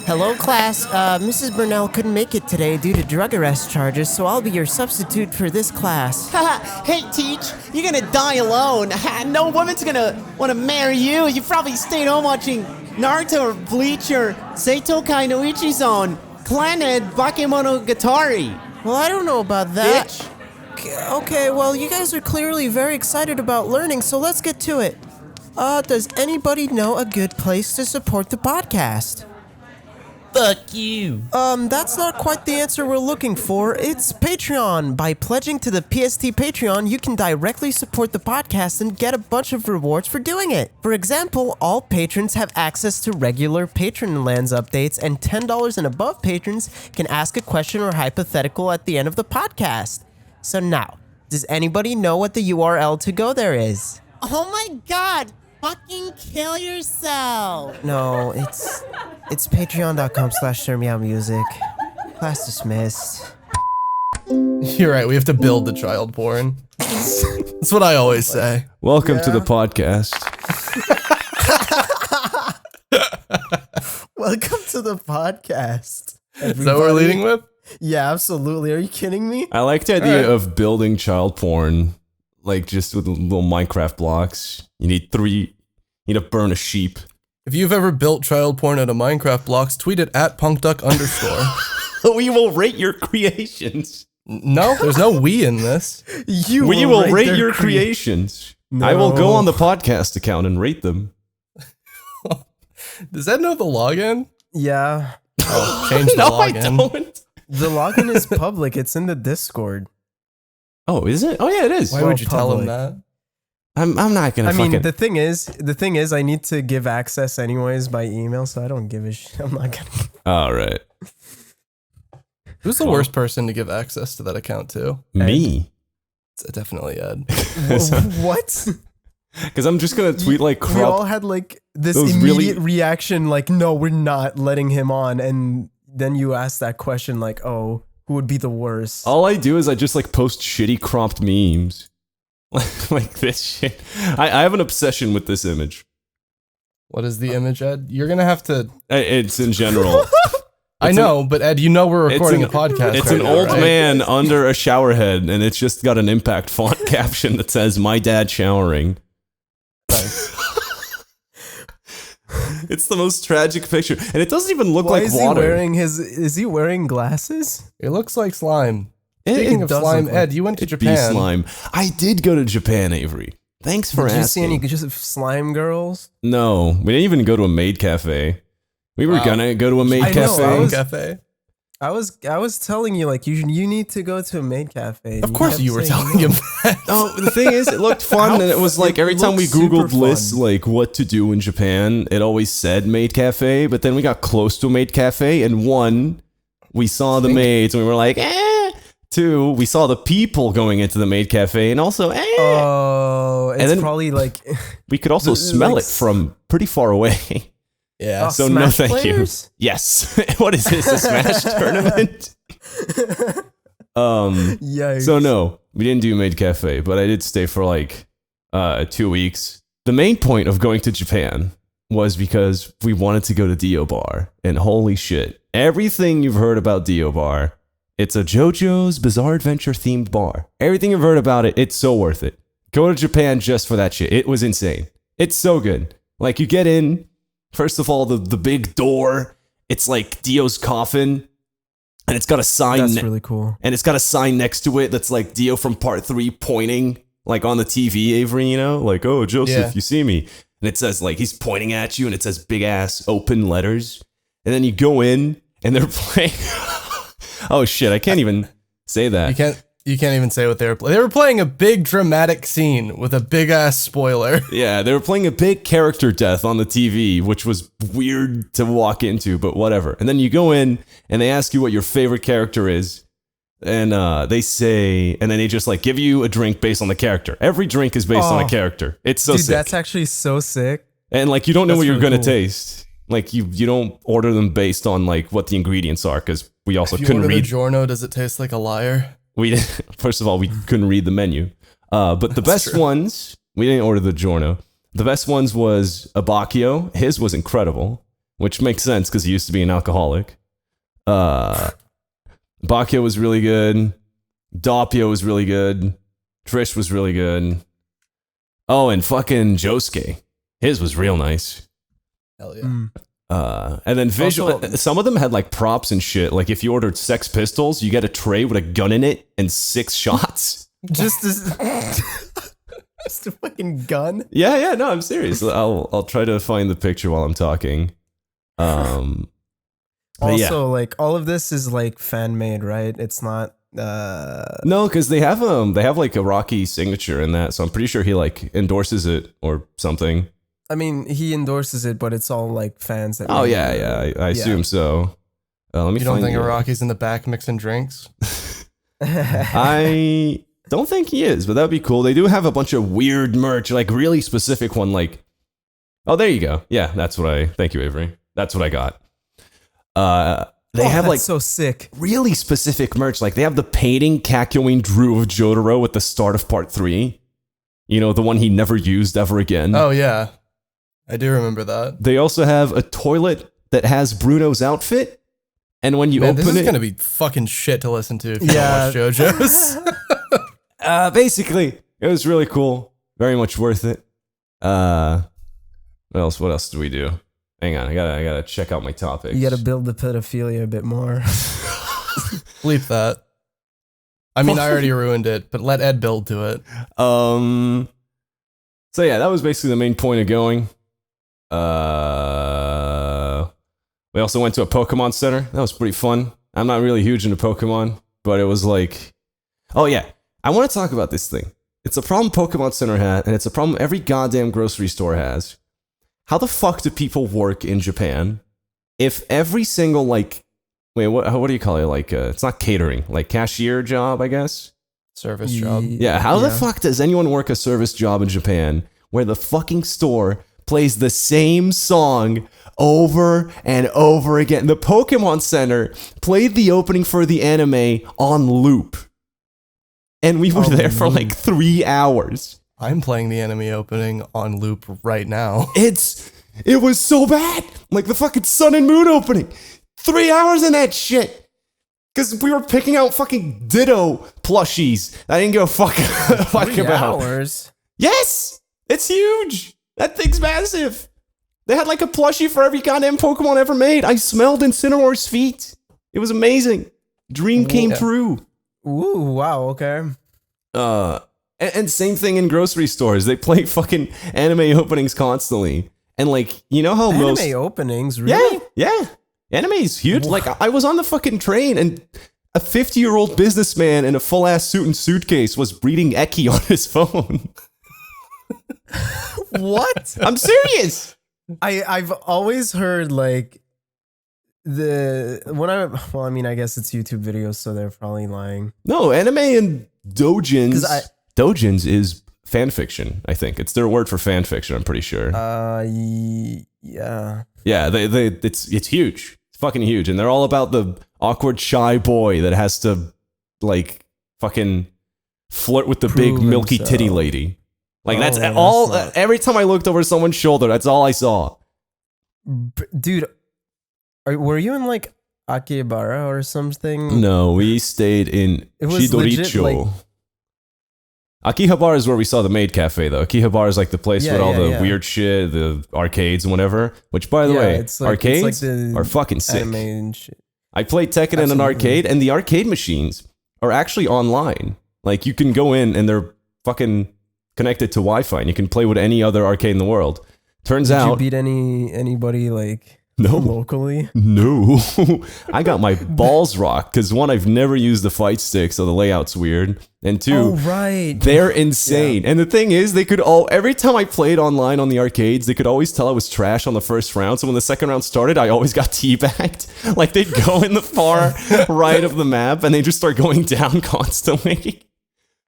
Hello, class. Mrs. Burnell couldn't make it today due to drug arrest charges, so I'll be your substitute for this class. Hey, Teach, you're gonna die alone. No woman's gonna wanna marry you. You probably stayed home watching Naruto or Bleach or Seitokai no Ichizon, Planet Bakemonogatari. Well, I don't know about that. Bitch. Okay, well, you guys are clearly very excited about learning, so let's get to it. Does anybody know a good place to support the podcast? Fuck you. That's not quite the answer we're looking for. It's Patreon. By pledging to the PST Patreon, you can directly support the podcast and get a bunch of rewards for doing it. For example, all patrons have access to regular Patron Lands updates, and $10 and above patrons can ask a question or hypothetical at the end of the podcast. So now, does anybody know what the URL to go there is? Oh my god! Fucking kill yourself! No, it's patreon.com/ShearMeOutMusic. Class dismissed. You're right, we have to build the child porn. That's what I always say. Welcome to the podcast. Welcome to the podcast. Is that what we're leading with? Yeah, absolutely. Are you kidding me? I like the idea of building child porn, like just with little Minecraft blocks. You need to burn a sheep. If you've ever built child porn out of Minecraft blocks, tweet it at punkduck_. We will rate your creations. No, there's no we in this. We will rate your creations. No. I will go on the podcast account and rate them. Does that know the login? Yeah. Oh, change the No, login. I don't. The login is public. It's in the Discord. Oh, is it? Oh, yeah, it is. Why would you tell him public. that? I'm not gonna. I mean, fucking... the thing is, I need to give access anyways by email, so I don't give a shit. I'm not gonna. All right. Who's the worst person to give access to that account to? Me. It's definitely Ed. What? Because I'm just gonna tweet like We all crop. had like this Those immediate really- reaction, like, no, we're not letting him on. And then you ask that question, like, oh, who would be the worst? All I do is I just like post shitty cropped memes. Like this shit. I have an obsession with this image. What is the image, Ed? You're gonna have to. It's in general. I know, but Ed, you know we're recording It's a podcast. It's right an now, old right? man under a shower head, and it's just got an impact font caption that says "My dad showering." Nice. It's the most tragic picture, and it doesn't even look Why like is water. is he wearing glasses? It looks like slime. It Speaking of does slime, look like- Ed, you went to It'd be Japan. slime. I did go to Japan, Avery. Thanks for Did you asking. see any just slime girls? No, we didn't even go to a maid cafe. We were Wow. gonna go to a maid I know, cafe. I was- Cafe. I was telling you, like, you need to go to a maid cafe. Of course kept you were saying telling no. him that. Oh, the thing is, it looked fun, and it was like every time we looks super Googled lists, fun. like what to do in Japan, it always said maid cafe, but then we got close to a maid cafe, and one, we saw the maids, and we were like, eh. Two, we saw the people going into the maid cafe, and also, eh. Oh, it's then- probably like We could also the- smell like it from pretty far away. Yeah. So no, Smash thank players? you. Yes. What is this? A Smash tournament? Yikes. So no, we didn't do maid cafe, but I did stay for like 2 weeks. The main point of going to Japan was because we wanted to go to Dio Bar, and holy shit, everything you've heard about Dio Bar, it's a JoJo's Bizarre Adventure themed bar. Everything you've heard about it, it's so worth it. Go to Japan just for that shit. It was insane. It's so good. Like, you get in, first of all, the big door, it's like Dio's coffin, and it's got a sign. That's really cool. And it's got a sign next to it that's like Dio from part 3 pointing, like on the TV, Avery, you know? Like, oh, Joseph, Yeah. you see me. And it says, like, he's pointing at you, and it says big ass open letters. And then you go in, and they're playing. Oh, shit, I can't even say that. You can't even say what they were playing. They were playing a big dramatic scene with a big ass spoiler. Yeah, they were playing a big character death on the TV, which was weird to walk into, but whatever. And then you go in, and they ask you what your favorite character is. And they say, and then they just like give you a drink based on the character. Every drink is based on a character. It's so Dude, sick. that's actually so sick. And like you don't know That's what you're really gonna cool. taste. Like you don't order them based on like what the ingredients are, because we also If you couldn't order read. the Giorno, does it taste like a liar? We first of all we couldn't read the menu. But the best true. ones, we didn't order the Giorno. The best ones was Abacchio. His was incredible. which makes sense because he used to be an alcoholic. Bakyo was really good. Doppio was really good. Trish was really good. Oh, and fucking Josuke. His was real nice. Hell yeah. And then visual. Also- some of them had like props and shit. Like if you ordered Sex Pistols, you get a tray with a gun in it and 6 shots. Just a fucking gun. Yeah, no, I'm serious. I'll try to find the picture while I'm talking. But yeah. Also, like all of this is like fan made, right? It's not. No, because they have like a Rocky signature in that, so I'm pretty sure he like endorses it or something. I mean, he endorses it, but it's all like fans that. Oh yeah, I assume so. Let me. You don't find think it. Iraqi's in the back mixing drinks? I don't think he is, but that'd be cool. They do have a bunch of weird merch, like really specific one. Like, oh, there you go. Yeah, thank you, Avery. That's what I got. They have that's like so sick. really specific merch. Like they have the painting Kakyoin drew of Jotaro at the start of part 3. You know, the one he never used ever again. Oh yeah, I do remember that. They also have a toilet that has Bruno's outfit. And when you Man, open this is it, gonna be fucking shit to listen to if you Yeah. don't watch JoJo's. basically, it was really cool. Very much worth it. What else do we do? Hang on, I gotta check out my topics. You got to build the pedophilia a bit more. Bleep that. I mean, I already ruined it, but let Ed build to it. So yeah, that was basically the main point of going. We also went to a Pokemon Center. That was pretty fun. I'm not really huge into Pokemon, but it was like, oh yeah, I want to talk about this thing. It's a problem Pokemon Center had, and it's a problem every goddamn grocery store has. How the fuck do people work in Japan if every single, like, wait, what do you call it? Like, it's not catering, like cashier job, I guess? Service job. Yeah, how the fuck does anyone work a service job in Japan where the fucking store plays the same song over and over again? The Pokemon Center played the opening for the anime on loop. And we were there for like 3 hours. I'm playing the anime opening on loop right now. It was so bad. Like the fucking Sun and Moon opening. 3 hours in that shit. Because we were picking out fucking Ditto plushies. I didn't give a fuck, 3 about. hours. Yes! It's huge. That thing's massive. They had like a plushie for every goddamn Pokemon ever made. I smelled Incineroar's feet. It was amazing. Dream came true. Ooh, wow, okay. And same thing in grocery stores. They play fucking anime openings constantly. And like, you know how most Anime openings, really? Yeah. Anime is huge. Like I was on the fucking train and a 50-year-old businessman in a full-ass suit and suitcase was reading Eki on his phone. What? I'm serious. I've always heard like I mean, I guess it's YouTube videos, so they're probably lying. No, anime and dojins. 'Cause I- Dojins is fan fiction, I think. It's their word for fan fiction, I'm pretty sure. Yeah. Yeah, it's huge. It's fucking huge. And they're all about the awkward shy boy that has to like fucking flirt with the big Prove milky titty himself. lady. Like Oh, that's that's all not- every time I looked over someone's shoulder, that's all I saw. Dude, were you in like Akihabara or something? No, we stayed in It was legit, Shidoricho. like- Akihabara is where we saw the maid cafe, though. Akihabara is like the place Yeah, with all yeah, the yeah. weird shit, the arcades and whatever. Which, by the way, it's like arcades the are fucking sick. anime and shit. I played Tekken in an Absolutely. arcade, and the arcade machines are actually online. Like, you can go in, and they're fucking connected to Wi-Fi, and you can play with any other arcade in the world. Turns Did you out... beat anybody like No. locally? No. I got my balls rocked, because one, I've never used the fight stick, so the layout's weird. And two... Oh right. They're insane. And the thing is, every time I played online on the arcades, they could always tell I was trash on the first round. So when the second round started, I always got teabagged. Like they'd go in the far right of the map and they just start going down constantly.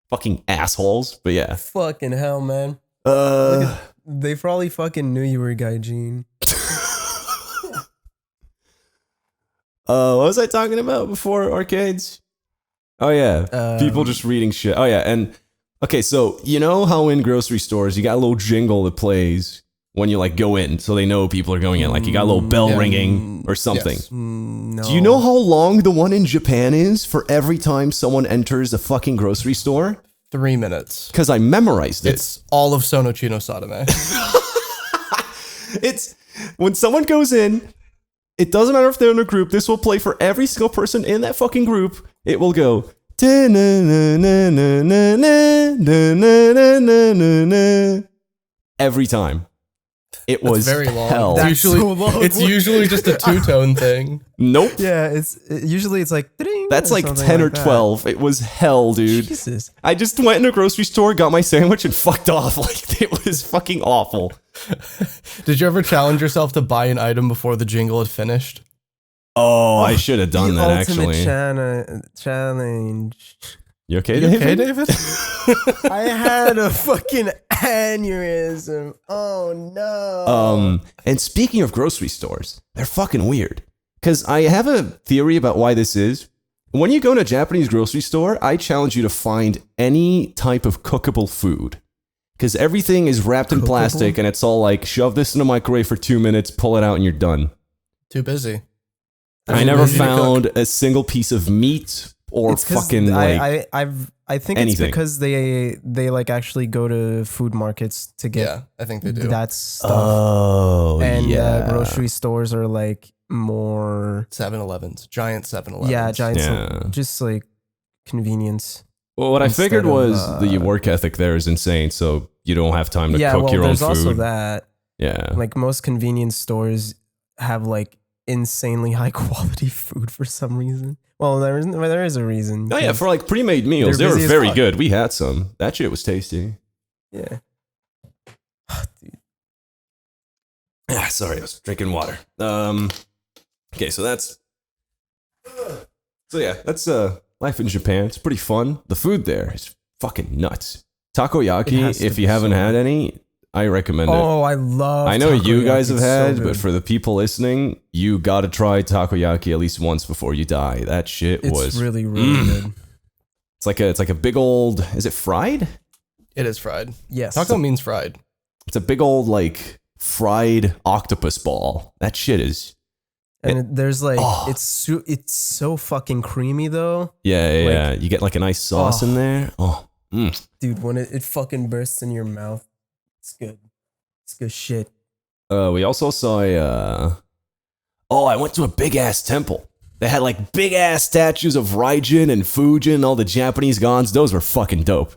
Fucking assholes. But yeah. Fucking hell, man. Uh, They probably fucking knew you were Gaijin. what was I talking about before arcades? Oh yeah, people just reading shit. Oh yeah, and okay, so you know how in grocery stores you got a little jingle that plays when you like go in, so they know people are going in. Like you got a little bell ringing or something. Yes. No. Do you know how long the one in Japan is for every time someone enters a fucking grocery store? 3 minutes. Because I memorized it. It's all of Sonochino Sadame. It's when someone goes in, it doesn't matter if they're in a group, this will play for every single person in that fucking group. It will go every time. It was very long. hell. That's Usually, so long. it's usually just a two-tone thing. Nope. Yeah, usually it's like ding That's or like something 10 or like that. 12. It was hell, dude. Jesus. I just went in a grocery store, got my sandwich, and fucked off. Like, it was fucking awful. Did you ever challenge yourself to buy an item before the jingle had finished? Oh, I should have done The that, ultimate actually. challenge. You okay, You David? okay, David? I had a fucking aneurysm. Oh no. And speaking of grocery stores, they're fucking weird. Because I have a theory about why this is. When you go to a Japanese grocery store, I challenge you to find any type of cookable food. Because everything is wrapped in plastic and it's all like, shove this in a microwave for 2 minutes, pull it out, and you're done. Too busy. I never found a single piece of meat or It's 'cause fucking like I think anything. it's because they like actually go to food markets to get Yeah, I think they do. that stuff. Oh, and yeah. grocery stores are like more 7-Elevens, giant 7-Elevens. yeah, giants Yeah. just like convenience. Well, what I instead figured of, was the work ethic there is insane, so you don't have time to Yeah, cook well, your own there's food. also that. Yeah. Like most convenience stores have like insanely high quality food for some reason. Well, there is a reason. Oh yeah, for like pre-made meals, they They're were busy as very fuck. good. We had some. That shit was tasty. Yeah. Ah, sorry, I was drinking water. Okay, so that's life in Japan. It's pretty fun. The food there is fucking nuts. It Takoyaki, has to if be you haven't so had any, I recommend it. Oh, I love. I know you takoyaki. guys have It's so had, but good. for the people listening, you gotta try takoyaki at least once before you die. That shit it's was really good. It's like a big old. Is it fried? It is fried. Yes. Taco means fried. It's a big old like fried octopus ball. That shit is. There's like Oh. it's so fucking creamy though, Yeah. You get like a nice sauce in there. Oh. dude. When it fucking bursts in your mouth, it's good. It's good shit. We also saw I went to a big ass temple. They had like big ass statues of Raijin and Fujin, all the Japanese gods. Those were fucking dope.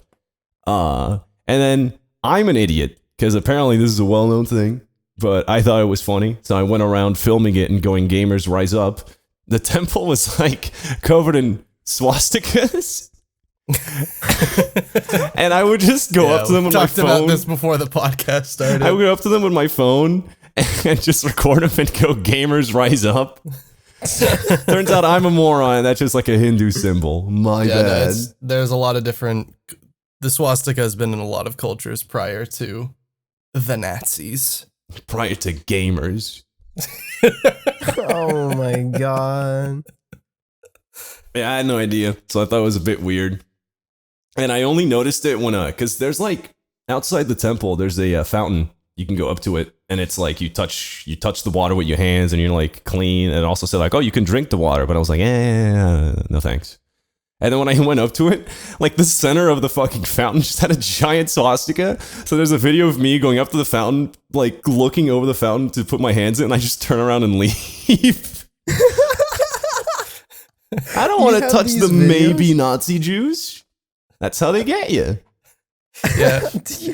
And then I'm an idiot because apparently this is a well known thing, but I thought it was funny, so I went around filming it and going "Gamers Rise Up." The temple was like covered in swastikas. And I would just go up to them with my talked phone. about this before the podcast started. I would go up to them with my phone and just record them and go "Gamers Rise Up." Turns out I'm a moron. That's just like a Hindu symbol. My Yeah, no, bad. there's a lot of different. The swastika has been in a lot of cultures prior to the Nazis. Prior to gamers. Oh my god. Yeah, I had no idea. So I thought it was a bit weird. And I only noticed it when, because there's like, outside the temple, there's a fountain. You can go up to it, and it's like you touch the water with your hands, and you're like clean. And it also said like, oh, you can drink the water. But I was like, no thanks. And then when I went up to it, like the center of the fucking fountain just had a giant swastika. So there's a video of me going up to the fountain, like looking over the fountain to put my hands in, and I just turn around and leave. I don't want to have touch these the videos? maybe Nazi Jews. That's how they get you. Yeah, it's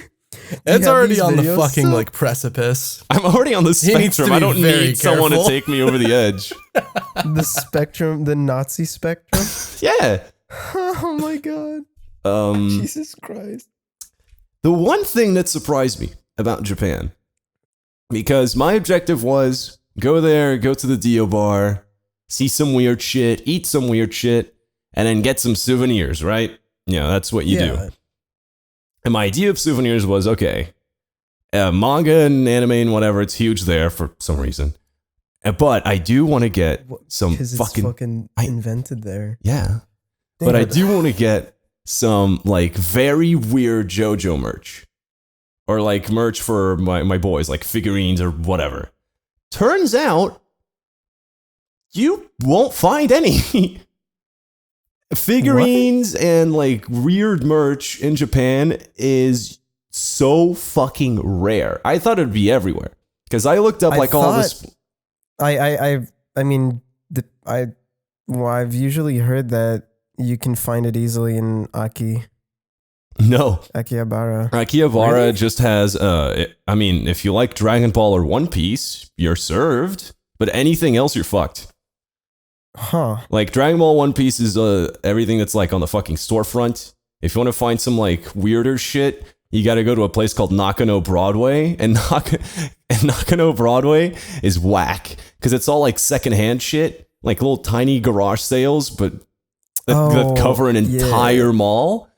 have already these on the videos fucking still? like precipice. I'm already on the He needs to spectrum. be I don't very need someone to careful. take me over the edge. The spectrum, the Nazi spectrum. Yeah. Oh my god. Jesus Christ. The one thing that surprised me about Japan, because my objective was go there, go to the Dio bar, see some weird shit, eat some weird shit, and then get some souvenirs, right? Yeah, that's what you do. And my idea of souvenirs was, okay, manga and anime and whatever, it's huge there for some reason. But I do want to get some Because it's fucking... invented there. Yeah. But I do want to get some like very weird JoJo merch. or like merch for my boys, like figurines or whatever. Turns out you won't find any figurines and like weird merch in Japan is so fucking rare. I thought it'd be everywhere because I looked up like all this. I've usually heard that you can find it easily in No. Akihabara. Akihabara Really? just has, I mean, if you like Dragon Ball or One Piece, you're served, but anything else, you're fucked. Huh. Like, Dragon Ball One Piece is everything that's, like, on the fucking storefront. If you want to find some, like, weirder shit, you gotta go to a place called Nakano Broadway, and Nakano Broadway is whack, because it's all, like, secondhand shit, like little tiny garage sales, but that cover an entire mall.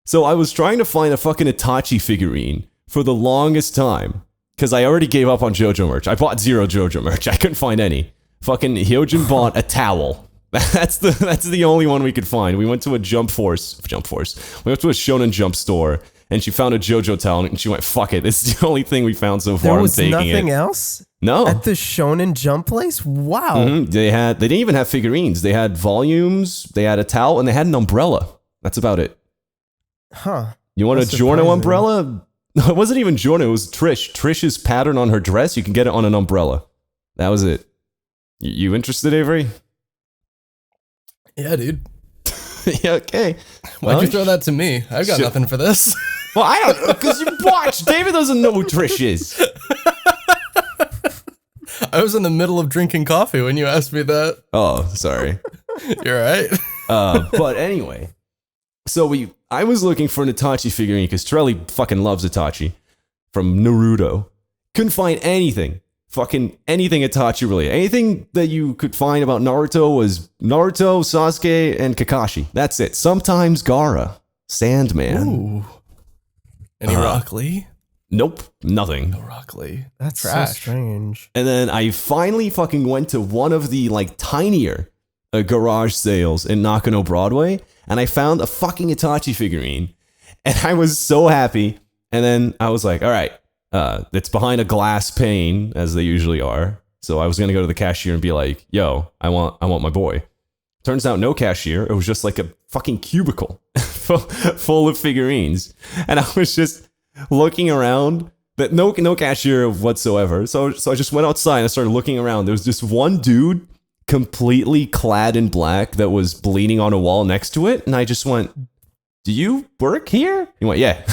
So I was trying to find a fucking Itachi figurine for the longest time, because I already gave up on JoJo merch. I bought 0 JoJo merch. I couldn't find any. Fucking Hyojin bought a towel. That's the only one we could find. We went to a Jump Force. We went to a Shonen Jump store, and she found a JoJo towel, and she went, "Fuck it. This is the only thing we found so far. There was I'm taking nothing it." else? No. At the Shonen Jump place? Wow. Mm-hmm. They didn't even have figurines. They had volumes, they had a towel, and they had an umbrella. That's about it. Huh. You want That's a Giorno surprising. umbrella? No, it wasn't even Giorno. It was Trish. Trish's pattern on her dress, you can get it on an umbrella. That was it. You interested, Avery? Yeah, dude. Yeah, okay. Why'd you throw that to me? I've got Shit. nothing for this. Well, I don't know, because you watch. David doesn't know who Trish is. I was in the middle of drinking coffee when you asked me that. Oh, sorry. You're right. But anyway, so I was looking for an Itachi figurine because Trelly fucking loves Itachi from Naruto. Couldn't find anything. Fucking anything Itachi related. Anything that you could find about Naruto was Naruto, Sasuke, and Kakashi. That's it. Sometimes Gaara. Sandman. Ooh. Any Rock Lee? Nope. Nothing. No Rock Lee. That's Trash. so strange. And then I finally fucking went to one of the like tinier garage sales in Nakano Broadway, and I found a fucking Itachi figurine, and I was so happy. And then I was like, all right, it's behind a glass pane, as they usually are. So I was gonna go to the cashier and be like, yo, I want my boy. Turns out no cashier. It was just like a fucking cubicle full of figurines, and I was just looking around. But no cashier whatsoever. So I just went outside and I started looking around. There was just one dude completely clad in black that was leaning on a wall next to it, and I just went, "Do you work here?" He went, "Yeah."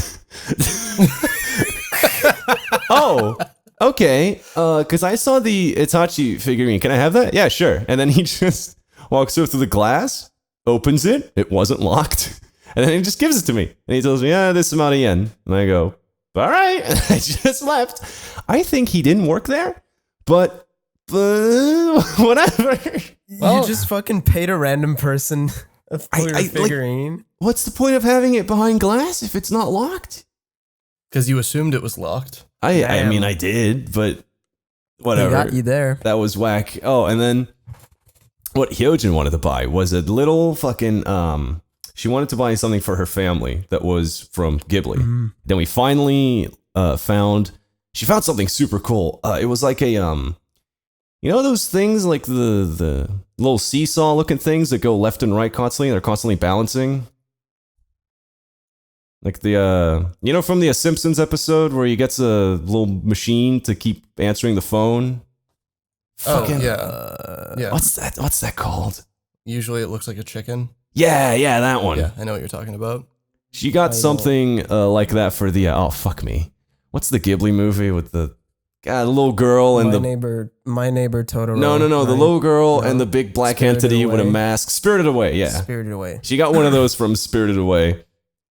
Oh, okay. Because I saw the Itachi figurine. Can I have that? Yeah, sure. And then he just walks through the glass, opens it. It wasn't locked, and then he just gives it to me. And he tells me, "Yeah, this amount of yen." And I go, "All right." And I just left. I think he didn't work there, but whatever. Well, you just fucking paid a random person for your figurine. What's the point of having it behind glass if it's not locked? because you assumed it was locked. I mean, I did, but whatever. They got you there. That was whack. Oh, and then what Hyojin wanted to buy was a little fucking she wanted to buy something for her family that was from Ghibli. Mm-hmm. Then we finally found something super cool. It was like a you know those things like the little seesaw looking things that go left and right constantly, they're constantly balancing. Like the you know, from the Simpsons episode where he gets a little machine to keep answering the phone. Fucking, yeah. What's that called? Usually it looks like a chicken. Yeah, that one. Yeah, I know what you're talking about. She got something like that for the oh fuck me. What's the Ghibli movie with the little girl and my neighbor Totoro. No, the little girl and the big black Spirited entity with a Away. mask. Spirited Away, yeah. Spirited Away. She got one of those from Spirited Away.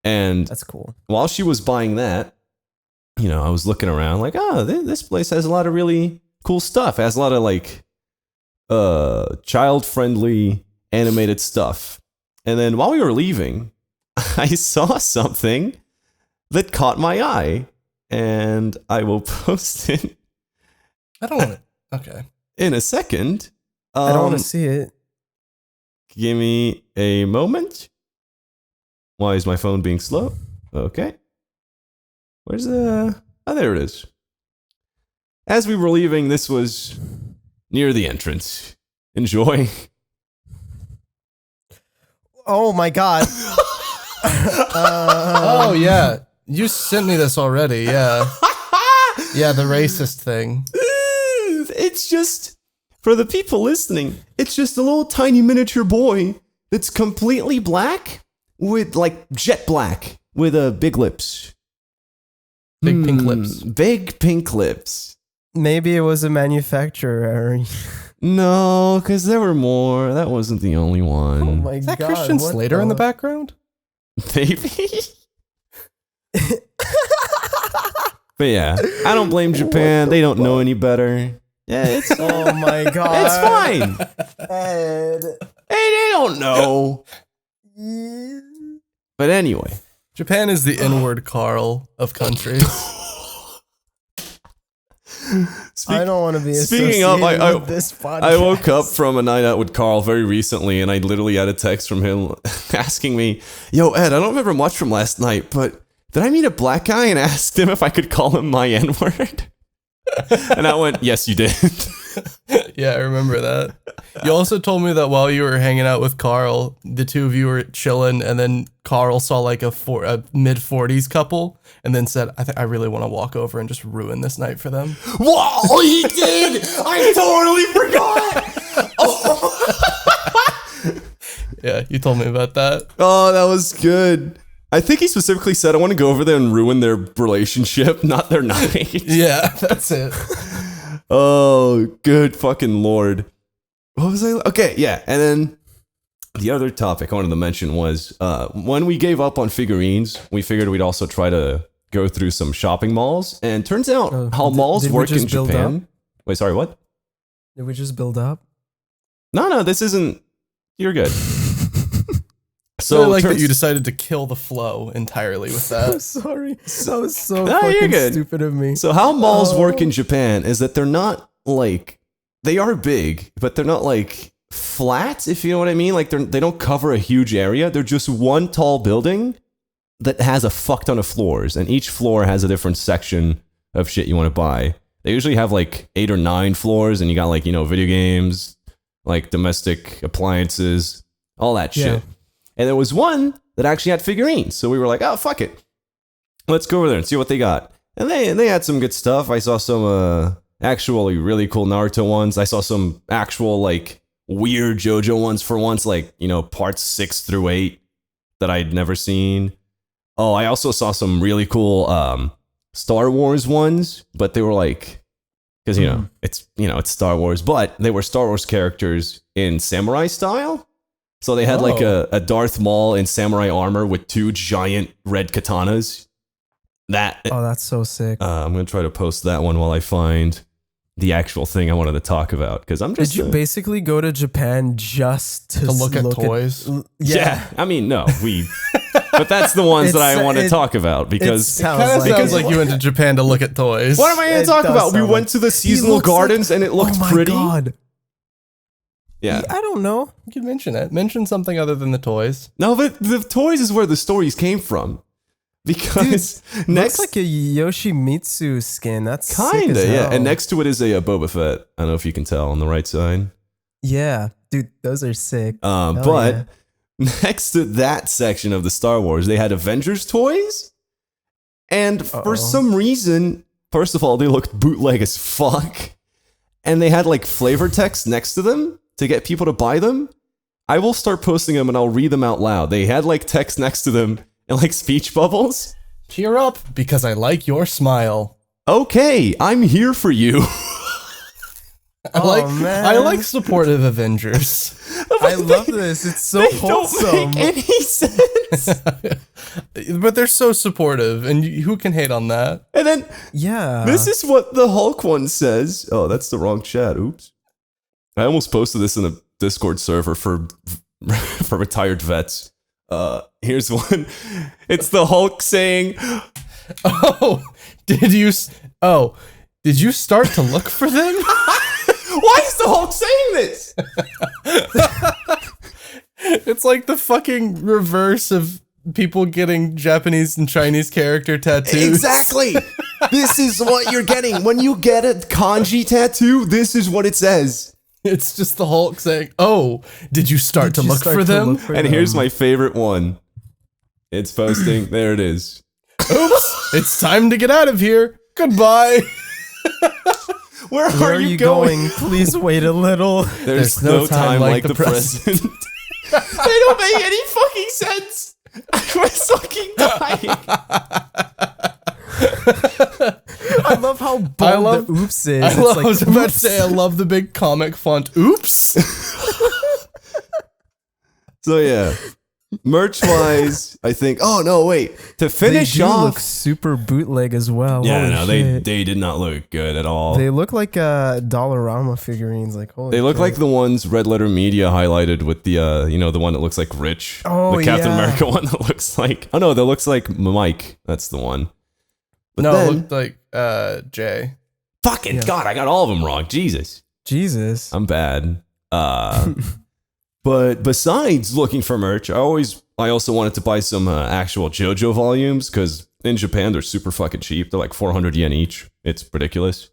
And That's cool. while she was buying that, you know, I was looking around like, this place has a lot of really cool stuff. It has a lot of like child-friendly animated stuff. And then while we were leaving, I saw something that caught my eye, and I will post it I don't want it. Okay. in a second. I don't want to see it. Give me a moment. Why is my phone being slow? Okay. Where's the... Oh, there it is. As we were leaving, this was near the entrance. Enjoy. Oh my god. Oh, yeah. You sent me this already, yeah. Yeah, the racist thing. It's just, for the people listening, it's just a little tiny miniature boy that's completely black with, like, jet black with big lips. Big pink lips. Big pink lips. Maybe it was a manufacturer. No, because there were more. That wasn't the only one. Oh my Is that god. Christian what Slater in the background? Maybe. But yeah, I don't blame Japan. They don't know any better. Yeah, it's Oh my god. it's fine. Ed. Hey, they don't know. But anyway, Japan is the inward Carl of countries. I don't want to be speaking of, associated with this podcast. I woke up from a night out with Carl very recently, and I literally had a text from him asking me, "Yo, Ed, I don't remember much from last night, but did I meet a black guy and asked him if I could call him my N-word?" And I went, "Yes, you did." Yeah, I remember that. You also told me that while you were hanging out with Carl, the two of you were chilling, and then Carl saw like a mid-40s couple, and then said, I really want to walk over and just ruin this night for them. Whoa, he did! I totally forgot! Oh. Yeah, you told me about that. Oh, that was good. I think he specifically said, I want to go over there and ruin their relationship, not their night. Yeah, that's it. Oh, good fucking lord. What was I? Okay, yeah. And then the other topic I wanted to mention was when we gave up on figurines, we figured we'd also try to go through some shopping malls. And turns out how malls did we work in just build Japan. up? Wait, sorry, what? Did we just build up? No, this isn't. You're good. So I like that you decided to kill the flow entirely with I'm that. sorry. That was so No, you're fucking good. stupid of me. So how malls work in Japan is that they're not like, they are big, but they're not like flat, if you know what I mean. Like they don't cover a huge area. They're just one tall building that has a fuck ton of floors, and each floor has a different section of shit you want to buy. They usually have like 8 or 9 floors, and you got like, you know, video games, like domestic appliances, all that shit. Yeah. And there was one that actually had figurines. So we were like, oh, fuck it. Let's go over there and see what they got. And they had some good stuff. I saw some actually really cool Naruto ones. I saw some actual like weird Jojo ones for once, like, you know, parts 6 through 8 that I'd never seen. Oh, I also saw some really cool Star Wars ones, but they were like, because, you know, it's Star Wars, but they were Star Wars characters in samurai style. So they had like a Darth Maul in samurai armor with 2 giant red katanas. Oh, that's so sick. I'm going to try to post that one while I find the actual thing I wanted to talk about. Because I'm just... Did you basically go to Japan just to look at toys? Yeah. I mean, no, but that's the ones that I want to talk about because... It kind of sounds like you went to Japan to look at toys. What am I going to talk about? We sound went to the seasonal gardens and it looked oh my pretty. God. Yeah. I don't know. You can mention it. Mention something other than the toys. No, but the toys is where the stories came from. Because Looks like a Yoshimitsu skin. That's sick kinda, as yeah. hell. And next to it is a Boba Fett. I don't know if you can tell on the right side. Yeah, dude, those are sick. But next to that section of the Star Wars, they had Avengers toys. And for some reason, first of all, they looked bootleg as fuck. And they had like flavor text next to them to get people to buy them. I will start posting them and I'll read them out loud. They had like text next to them and like speech bubbles. Cheer up, because I like your smile. Okay, I'm here for you. I like supportive Avengers. I love this. It's so wholesome. Don't make any sense. But they're so supportive, and who can hate on that? And then Yeah. this is what the Hulk one says. Oh, that's the wrong chat. Oops. I almost posted this in a Discord server for retired vets. Here's one. It's the Hulk saying, Did you start to look for them? why is the Hulk saying this? It's like the fucking reverse of people getting Japanese and Chinese character tattoos. Exactly. This is what you're getting. When you get a kanji tattoo, this is what it says. It's just the Hulk saying, "Oh, did you start to look for them?" And here's my favorite one. It's posting. There it is. Oops! It's time to get out of here. Goodbye. Where Where are you going? Please wait a little. There's no time like the present. They don't make any fucking sense. I was fucking dying. I love how bold the oops is. I was about to say, I love the big comic font. Oops. So yeah, merch wise, I think. Oh no, wait. To They finish do off, look super bootleg as well. yeah, Holy no, shit. they did not look good at all. They look like Dollarama figurines. Like holy They look shit. like the ones Red Letter Media highlighted with the the one that looks like Rich. Oh, the Captain yeah. America one that looks like. Oh no, that looks like Mike. That's the one. But No, then, it looked like Jay. fucking God, I got all of them wrong. Jesus. Jesus. I'm bad. But besides looking for merch, I also wanted to buy some actual Jojo volumes because in Japan they're super fucking cheap. They're like 400 yen each. It's ridiculous,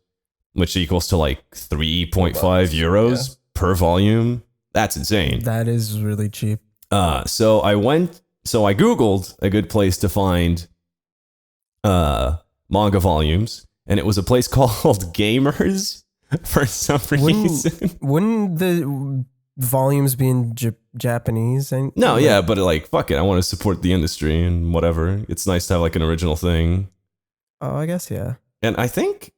which equals to like 3.5 euros per volume. That's insane. That is really cheap. So I Googled a good place to find manga volumes, and it was a place called Gamers for some reason. Wouldn't the volumes be in Japanese? And No, yeah, but like, fuck it. I want to support the industry and whatever. It's nice to have like an original thing. Oh, I guess yeah. And I think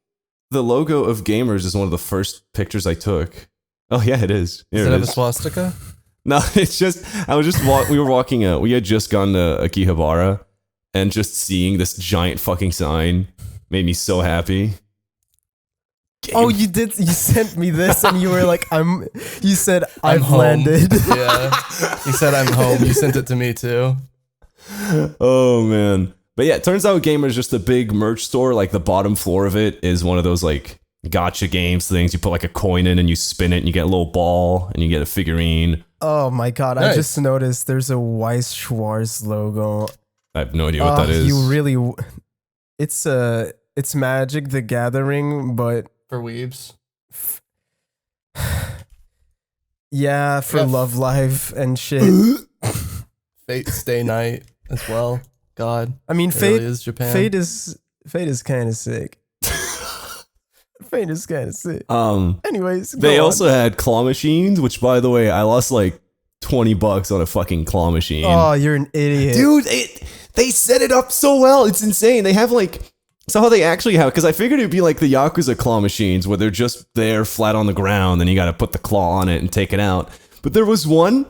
the logo of Gamers is one of the first pictures I took. Oh yeah, it is. Here Does it it have a is. swastika? No, it's just, we were walking out. We had just gone to Akihabara, and just seeing this giant fucking sign made me so happy. Oh, you did. You sent me this, and you were like, You said I'm I've home." landed. Yeah. You said I'm home. You sent it to me too. Oh man. But yeah, it turns out Gamer is just a big merch store. Like the bottom floor of it is one of those like gotcha games things. You put like a coin in and you spin it and you get a little ball and you get a figurine. Oh my god! I Nice. just noticed there's a Weiss Schwarz logo. I have no idea what that is. You really. It's Magic the Gathering, but For weebs. yeah, for Yeah. Love Live and shit. Fate Stay Night as well. God. I mean, It Fate really is Japan. Fate is kind of sick. Fate is kind of sick. Anyways, They go on. also had claw machines, which by the way, I lost like $20 on a fucking claw machine. Oh, you're an idiot, Dude, they set it up so well. It's insane. They have like, so how they actually have, because I figured it'd be like the Yakuza claw machines where they're just there flat on the ground and you got to put the claw on it and take it out. But there was one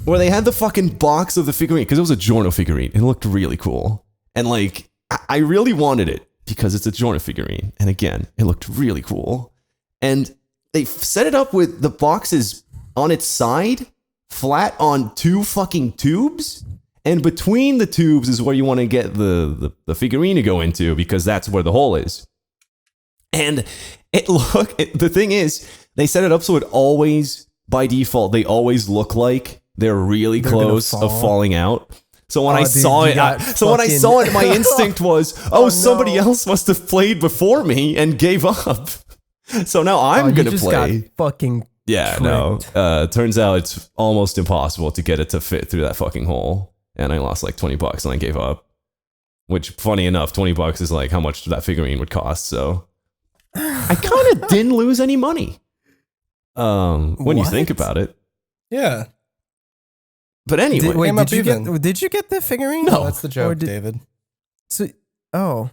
where they had the fucking box of the figurine, because it was a Giorno figurine. It looked really cool. And like, I really wanted it because it's a Giorno figurine. And again, it looked really cool. And they set it up with the boxes on its side, flat on two fucking tubes. And between the tubes is where you want to get the figurine to go into, because that's where the hole is. And the thing is, they set it up so it always, by default, they always look like they're really They're gonna close fall. of falling out. So when Oh, I dude, saw you it, got when I saw it, my fucking- instinct was, Oh, somebody no. else must have played before me and gave up. So now Oh, I'm you gonna just play. got fucking. Yeah, no. Turns out it's almost impossible to get it to fit through that fucking hole. And I lost like $20 and I gave up. Which, funny enough, $20 is like how much that figurine would cost. So I kind of didn't lose any money. When you think What? about it. Yeah. But anyway, Did, wait, Came up did you even. did you get the figurine? No, that's the joke, Or did- David. So, oh,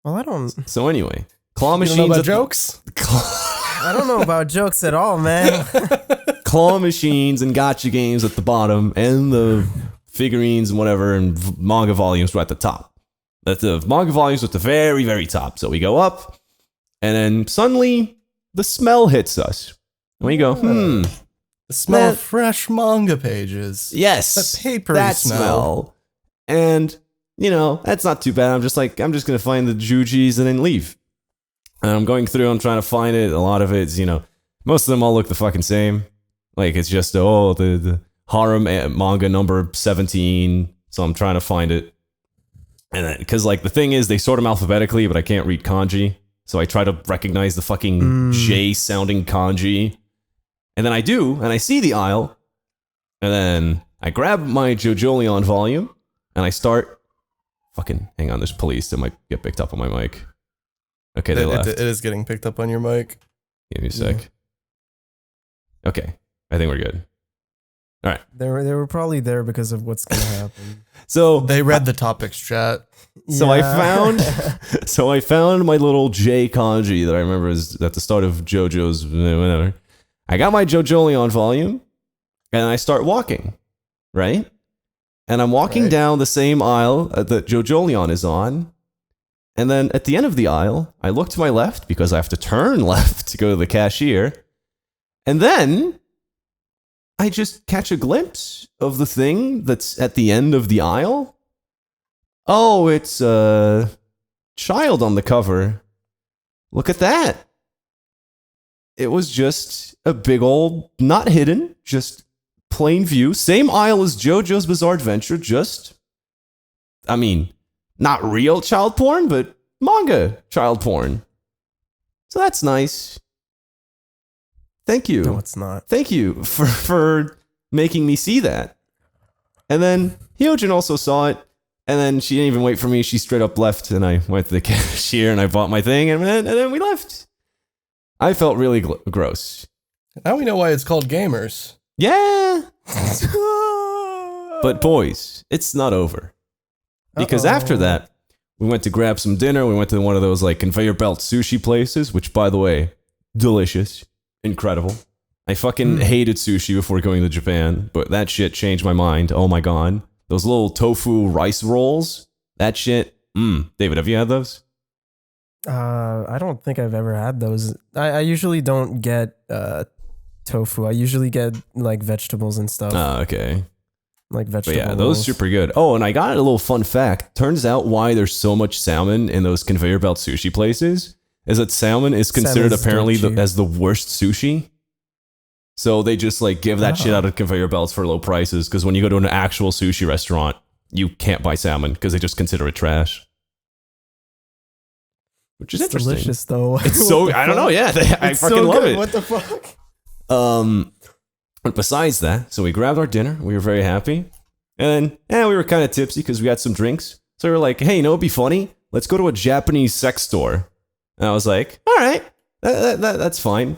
well, I don't. so anyway, claw You machines. don't know about at the- jokes? I don't know about jokes at all, man. claw machines and gotcha games at the bottom, and the figurines and whatever, and manga volumes were at the top. That's the manga volumes were at the very, very top. So we go up, and then suddenly the smell hits us. And we go, The smell Man. of fresh manga pages. yes, The paper that smell. And, that's not too bad. I'm just going to find the Jujis and then leave. And I'm going through, I'm trying to find it. A lot of it's, most of them all look the fucking same. Like, it's just, the Harem manga number 17, So I'm trying to find it. And then, because like the thing is, they sort them alphabetically, but I can't read kanji. So I try to recognize the fucking J sounding kanji. And then I do, and I see the aisle. And then I grab my Jojo volume, and I start. Fucking hang on, there's police that might get picked up on my mic. Okay, they left. It is getting picked up on your mic. Give me a sec. Yeah. Okay, I think we're good. All right. They were probably there because of what's gonna happen. So They read the topics chat. So I found my little J kanji that I remember is at the start of JoJo's whatever. I got my Jojo volume, and I start walking, right? And I'm walking down the same aisle that Jojo is on. And then at the end of the aisle, I look to my left because I have to turn left to go to the cashier. And then I just catch a glimpse of the thing that's at the end of the aisle. Oh, it's a child on the cover. Look at that. It was just a big old, not hidden, just plain view. Same aisle as JoJo's Bizarre Adventure, just, I mean, not real child porn, but manga child porn. So that's nice. Thank you. No, it's not. Thank you for making me see that. And then Hyojin also saw it, and then she didn't even wait for me. She straight up left, and I went to the cashier, and I bought my thing, and then we left. I felt really gross. Now we know why it's called Gamers. Yeah. But boys, it's not over. Because after that, we went to grab some dinner. We went to one of those like conveyor belt sushi places, which by the way, delicious, incredible. I fucking hated sushi before going to Japan, but that shit changed my mind. Oh my god. Those little tofu rice rolls, that shit. David, have you had those? I don't think I've ever had those. I usually don't get tofu. I usually get like vegetables and stuff. Okay. Like But vegetable yeah, those rolls. are super good. Oh, and I got a little fun fact. Turns out why there's so much salmon in those conveyor belt sushi places is that salmon is considered Salmon's apparently dirt cheap. as the worst sushi. So they just like give that shit out of conveyor belts for low prices because when you go to an actual sushi restaurant, you can't buy salmon because they just consider it trash. Which is It's interesting. delicious though. It's so I don't know. Yeah, I It's fucking so love good. it. What the fuck? But besides that, so we grabbed our dinner. We were very happy. And then, we were kind of tipsy because we had some drinks. So we were like, hey, you know what'd be funny? Let's go to a Japanese sex store. And I was like, all right, that's fine.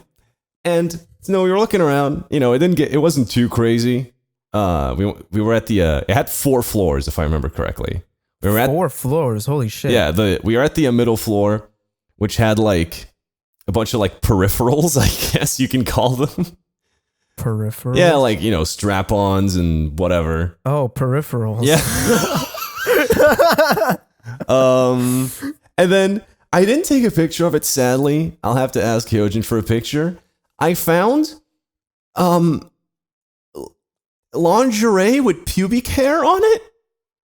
And we were looking around. You know, it wasn't too crazy. We were at the, it had 4 floors, if I remember correctly. We were at 4 floors. Holy shit. Yeah, we were at the middle floor, which had like a bunch of like peripherals, I guess you can call them. Peripherals? Yeah, like, you know, strap-ons and whatever. Oh, peripherals. Yeah. And then I didn't take a picture of it, sadly. I'll have to ask Hyojin for a picture. I found lingerie with pubic hair on it.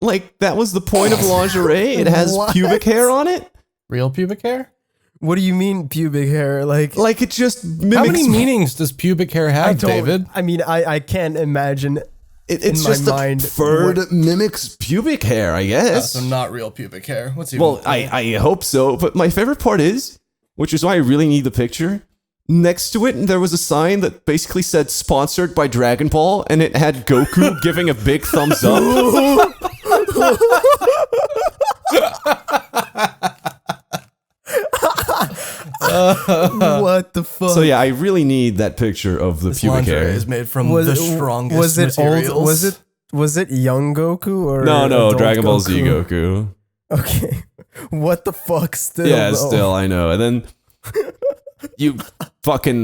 Like, that was the point of lingerie. It has What? pubic hair on it. Real pubic hair? What do you mean pubic hair? Like Like, it just mimics... How many meanings does pubic hair have, David? I mean, I can't imagine. It's in my just mind, a fur that mimics pubic hair, I guess. So not real pubic hair. What's even? Well, I hope so. But my favorite part is, which is why I really need the picture, next to it there was a sign that basically said sponsored by Dragon Ball, and it had Goku giving a big thumbs up. What the fuck? So yeah, I really need that picture of the pubic lingerie hair. is made from the strongest Was it materials. old? Was it young Goku or No, adult Dragon Ball Z Goku? Goku. Okay. What the fuck? Still? Yeah, though? still, I know. And then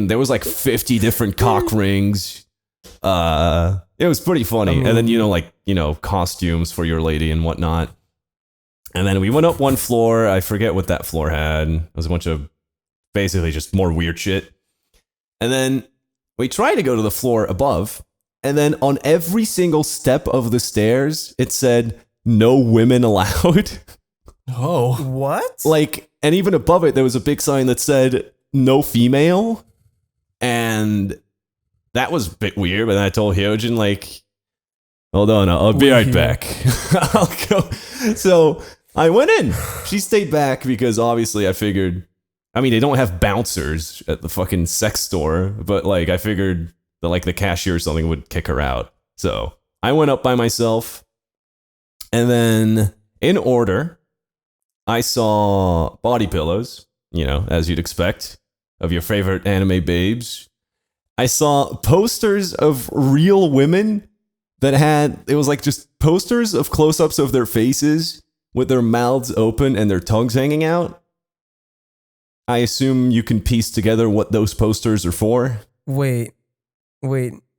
there was like 50 different cock rings. It was pretty funny. And then, costumes for your lady and whatnot. And then we went up one floor. I forget what that floor had. It was a bunch of basically just more weird shit. And then we tried to go to the floor above. And then on every single step of the stairs, it said, no women allowed. Oh. What? And even above it, there was a big sign that said, no female. And that was a bit weird. But then I told Hyojin, Hold on, I'll be right back. I'll go. So I went in. She stayed back because obviously I figured, I mean, they don't have bouncers at the fucking sex store, but like I figured that like the cashier or something would kick her out. So I went up by myself, and then in order, I saw body pillows, you know, as you'd expect, of your favorite anime babes. I saw posters of real women that it was like just posters of close-ups of their faces with their mouths open and their tongues hanging out. I assume you can piece together what those posters are for. Wait,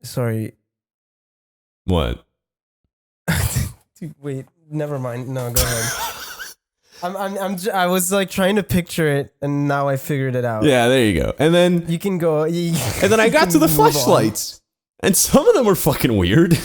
sorry. What? Dude, wait, never mind. No, go ahead. I was like trying to picture it, and now I figured it out. Yeah, there you go. And then You can go. and then I got to the fleshlights, and some of them were fucking weird.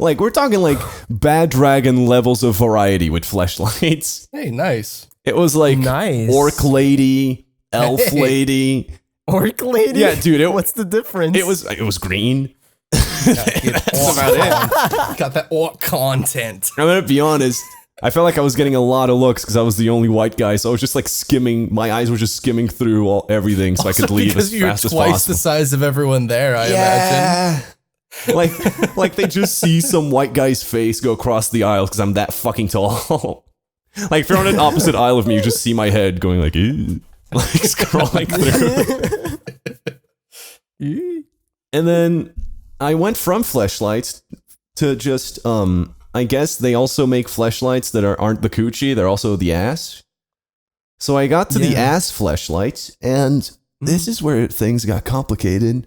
Like we're talking like Bad Dragon levels of variety with fleshlights. Hey, nice. It was like Nice. orc lady, elf Hey. lady. Orc lady? Yeah, dude. What's the difference? It was green. That's about it. Got that orc content. I'm gonna be honest. I felt like I was getting a lot of looks because I was the only white guy, so I was just like skimming. My eyes were just skimming through everything, so I could leave because as you're fast as twice possible. the size of everyone there, I imagine. like they just see some white guy's face go across the aisle because I'm that fucking tall. Like if you're on an opposite aisle of me, you just see my head going like, ew, like scrolling through. And then I went from fleshlights to just I guess they also make fleshlights that aren't the coochie, they're also the ass. So I got to the ass fleshlights, and this is where things got complicated.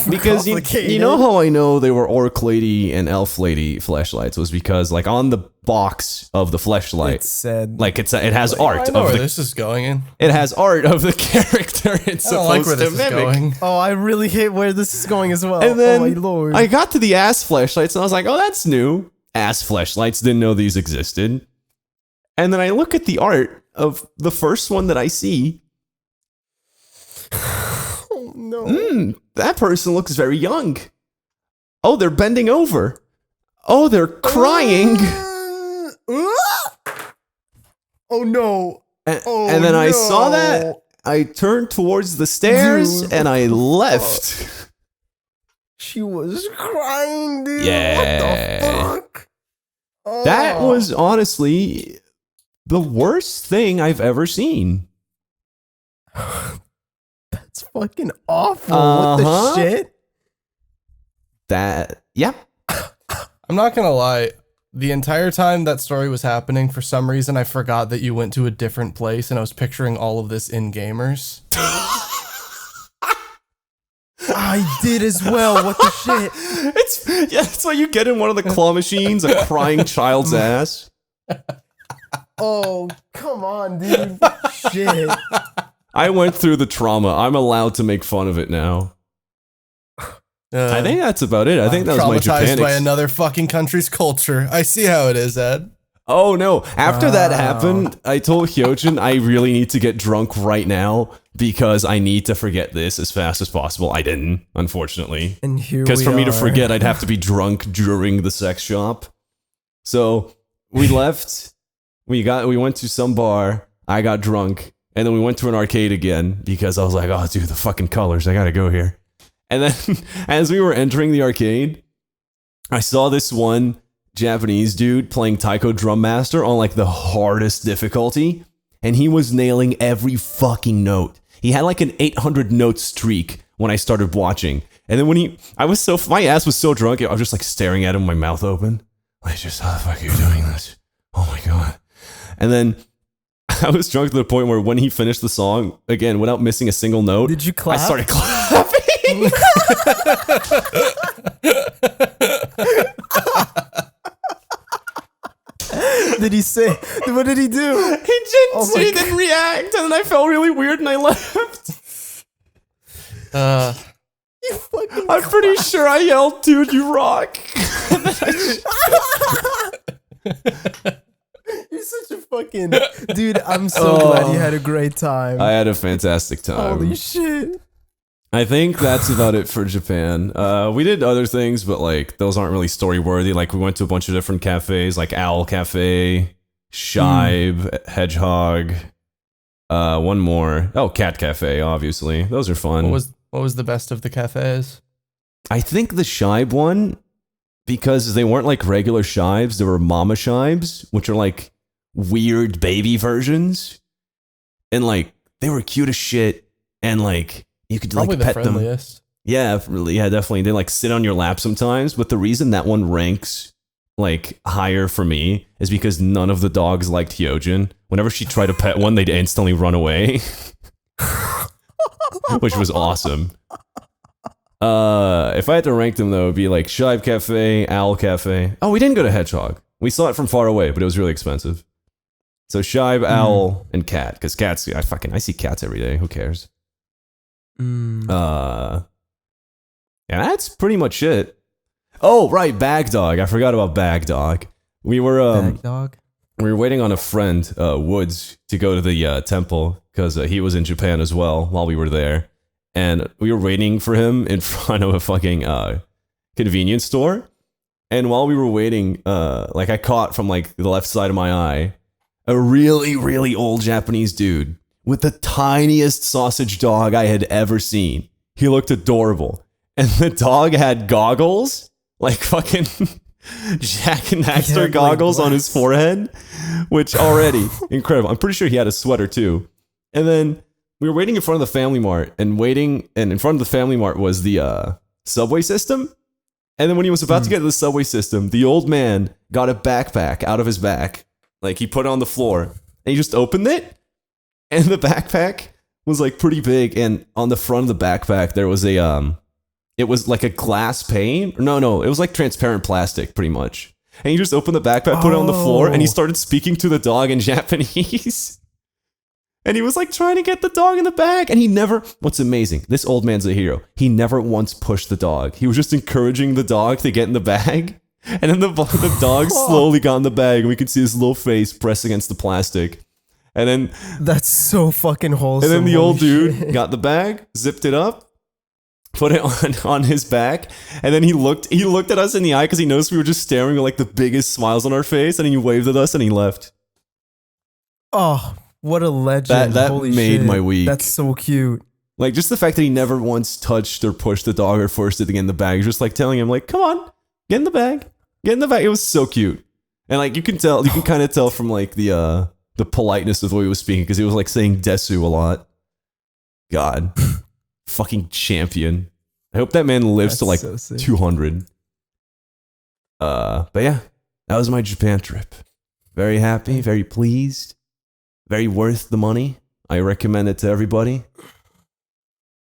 Because you know how I know they were orc lady and elf lady fleshlights was because like on the box of the fleshlight, It said. like it has art I know of where the this is going in. it has art of the character it's I don't like where supposed this to is mimic. going. Oh, I really hate where this is going as well. And then oh my lord. I got to the ass fleshlights and I was like, oh, that's new. Ass fleshlights, didn't know these existed. And then I look at the art of the first one that I see. oh no. That person looks very young. Oh, they're bending over. Oh, they're crying. Oh no. And then I saw that. I turned towards the stairs Dude, and I left. She was crying, dude. Yeah. What the fuck? Oh. That was honestly the worst thing I've ever seen. That's fucking awful. What the shit? Yep. I'm not gonna lie. The entire time that story was happening, for some reason, I forgot that you went to a different place, and I was picturing all of this in Gamers. I did as well. What the shit? That's why you get in one of the claw machines, a crying child's ass. Oh, come on, dude. Shit. I went through the trauma. I'm allowed to make fun of it now. I think that's about it. I think that was my traumatized Japan. by another fucking country's culture. I see how it is, Ed. Oh no! After that happened, I told Hyojin I really need to get drunk right now because I need to forget this as fast as possible. I didn't, unfortunately, And here because we for me to are. forget, I'd have to be drunk during the sex shop. So we left. We went to some bar. I got drunk, and then we went to an arcade again because I was like, "Oh, dude, the fucking colors! I gotta go here." And then, as we were entering the arcade, I saw this one Japanese dude playing Taiko Drum Master on like the hardest difficulty, and he was nailing every fucking note. He had like an 800 note streak when I started watching. And then when my ass was so drunk, I was just like staring at him, my mouth open. Like, just how the fuck are you doing this? Oh my god. And then I was drunk to the point where when he finished the song, again, without missing a single note, Did you clap? I started clapping. Did he say? What did he do? He didn't react, and then I felt really weird and I left. You fucking. I'm pretty sure I yelled, "Dude, you rock!" You're such a fucking dude. I'm so glad you had a great time. I had a fantastic time. Holy shit. I think that's about it for Japan. We did other things, but like those aren't really story worthy. Like we went to a bunch of different cafes, like Owl Cafe, Shibe, Hedgehog. One more. Oh, Cat Cafe, obviously. Those are fun. What was the best of the cafes? I think the Shibe one, because they weren't like regular Shibes, they were Mama Shibes, which are like weird baby versions. And like they were cute as shit, and like you could Probably like the pet them. friendliest. Yeah, really, yeah, definitely. They like sit on your lap sometimes, but the reason that one ranks like higher for me is because none of the dogs liked Hyojin. Whenever she tried to pet one, they'd instantly run away, which was awesome. If I had to rank them though, it'd be like Shibe Cafe, Owl Cafe. Oh, we didn't go to Hedgehog. We saw it from far away, but it was really expensive. So Shibe, Owl, and Cat, because cats, I see cats every day. Who cares? Yeah, that's pretty much it. Oh, right, Bag Dog. I forgot about Bag Dog. We were Bag Dog? We were waiting on a friend, Woods, to go to the temple because he was in Japan as well while we were there, and we were waiting for him in front of a fucking convenience store. And while we were waiting, like I caught from like the left side of my eye a really, really old Japanese dude with the tiniest sausage dog I had ever seen. He looked adorable. And the dog had goggles, like fucking Jack and Daxter goggles on his forehead, which already incredible. I'm pretty sure he had a sweater too. And then we were waiting in front of the Family Mart, and in front of the Family Mart was the subway system. And then when he was about to get to the subway system, the old man got a backpack out of his back. Like he put it on the floor and he just opened it. And the backpack was like pretty big. And on the front of the backpack, there was it was like a glass pane. No, it was like transparent plastic pretty much. And he just opened the backpack, put it on the floor, and he started speaking to the dog in Japanese. And he was like trying to get the dog in the bag. And he never, what's amazing, this old man's a hero. He never once pushed the dog. He was just encouraging the dog to get in the bag. And then the dog slowly got in the bag, and we could see his little face press against the plastic. And then that's so fucking wholesome. And then the old dude got the bag, zipped it up, put it on his back, and then he looked at us in the eye because he noticed we were just staring with like the biggest smiles on our face, and he waved at us and he left. Oh, what a legend. That Holy made shit. my week. That's so cute. Like just the fact that he never once touched or pushed the dog or forced it to get in the bag, just like telling him like, come on, get in the bag. Get in the bag. It was so cute. And like you can kind of tell from like the politeness of the way he was speaking, because he was like saying Desu a lot. God. Fucking champion. I hope that man lives to like so sick. 200. But yeah, that was my Japan trip. Very happy, very pleased, very worth the money. I recommend it to everybody.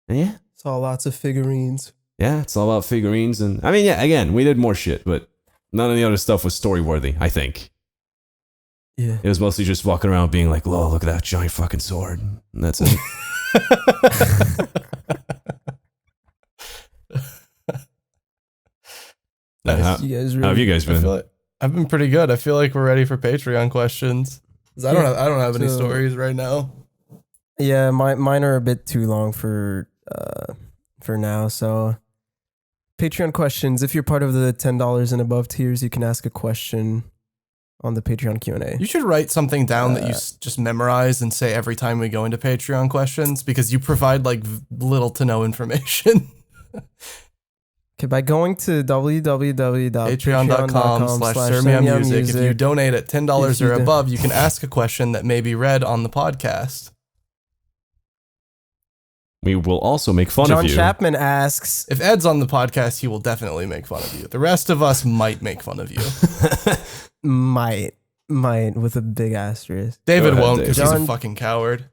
And yeah. Saw lots of figurines. Yeah, it's all about figurines. And I mean, yeah, again, we did more shit, but none of the other stuff was story worthy, I think. Yeah. It was mostly just walking around being like, "Whoa, look at that giant fucking sword." And that's it. How have you guys been? I've been pretty good. I feel like we're ready for Patreon questions. I don't have any stories right now. Yeah, mine are a bit too long for now. So Patreon questions. If you're part of the $10 and above tiers, you can ask a question on the Patreon Q&A. You should write something down that you just memorize and say every time we go into Patreon questions, because you provide like little to no information. Okay, by going to www.patreon.com/SurmiaMusic. If you donate at $10 or above, you can ask a question that may be read on the podcast. We will also make fun of you. John Chapman asks, if Ed's on the podcast, he will definitely make fun of you. The rest of us might make fun of you. might with a big asterisk. David won't, because he's a fucking coward.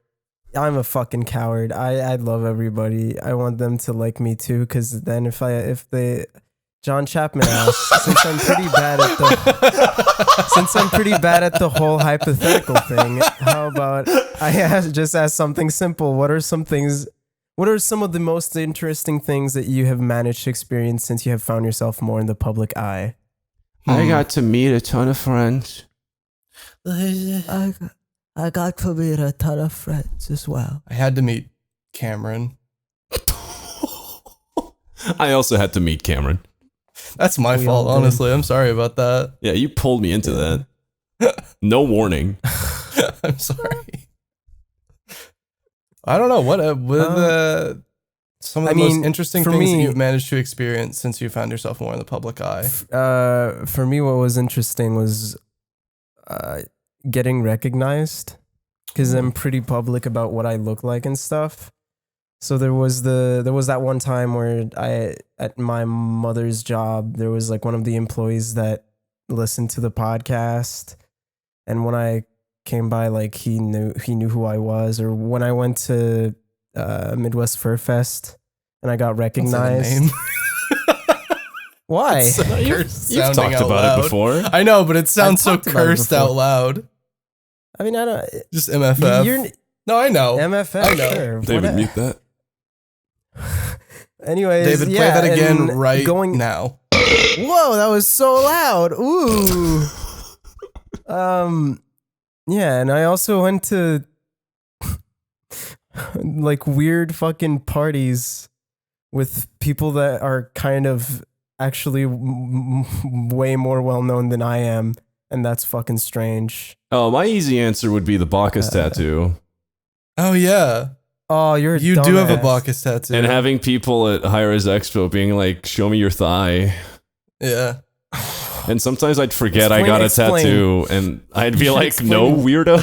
I'm a fucking coward. I love everybody. I want them to like me too, because then if they John Chapman asks, since I'm pretty bad at the whole hypothetical thing, how about I just ask something simple? What are some of the most interesting things that you have managed to experience since you have found yourself more in the public eye? I got to meet a ton of friends. I got to meet a ton of friends as well. I had to meet Cameron. I also had to meet Cameron. That's my fault, all did. honestly. I'm sorry about that. Yeah, you pulled me into that. No warning. I'm sorry. I don't know what some of the most interesting for things that me- you've managed to experience since you found yourself more in the public eye. For me, what was interesting was getting recognized, because I'm pretty public about what I look like and stuff. So there was that one time where at my mother's job, there was like one of the employees that listened to the podcast, and when I came by, like he knew who I was. Or when I went to Midwest Fur Fest and I got recognized. Why? You've talked about it before. I know, but it sounds so talked about it cursed before. out loud. I mean, I don't. Just MFF. You're No, I know. MFF. I know. Sure, David, whatever. mute that. Anyways, David, play yeah, that again and right going, now. Whoa, that was so loud. Ooh. Yeah, and I also went to like weird fucking parties with people that are kind of actually way more well known than I am, and that's fucking strange. Oh, my easy answer would be the Bacchus tattoo. Oh yeah, Oh, you do have a dumbass. Bacchus tattoo. And having people at Hi-Res Expo being like, show me your thigh. Yeah. And sometimes I'd forget I got a Explain. tattoo and I'd be should like, no, weirdo.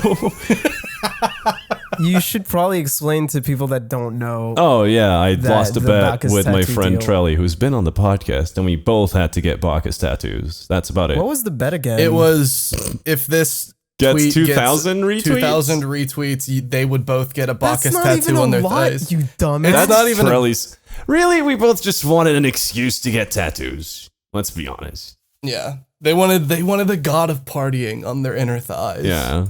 You should probably explain to people that don't know. Oh, yeah. I lost a the bet Bacchus with my tattoo friend deal. Trelly, who's been on the podcast, and we both had to get Bacchus tattoos. That's about it. What was the bet again? It was if this Gets tweet 2,000 retweets? 2,000 retweets, they would both get a That's Bacchus not tattoo even on a their lot, thighs. you dumbass. That's not even a- Trelly's. Really? We both just wanted an excuse to get tattoos. Let's be honest. Yeah. They wanted the god of partying on their inner thighs. Yeah.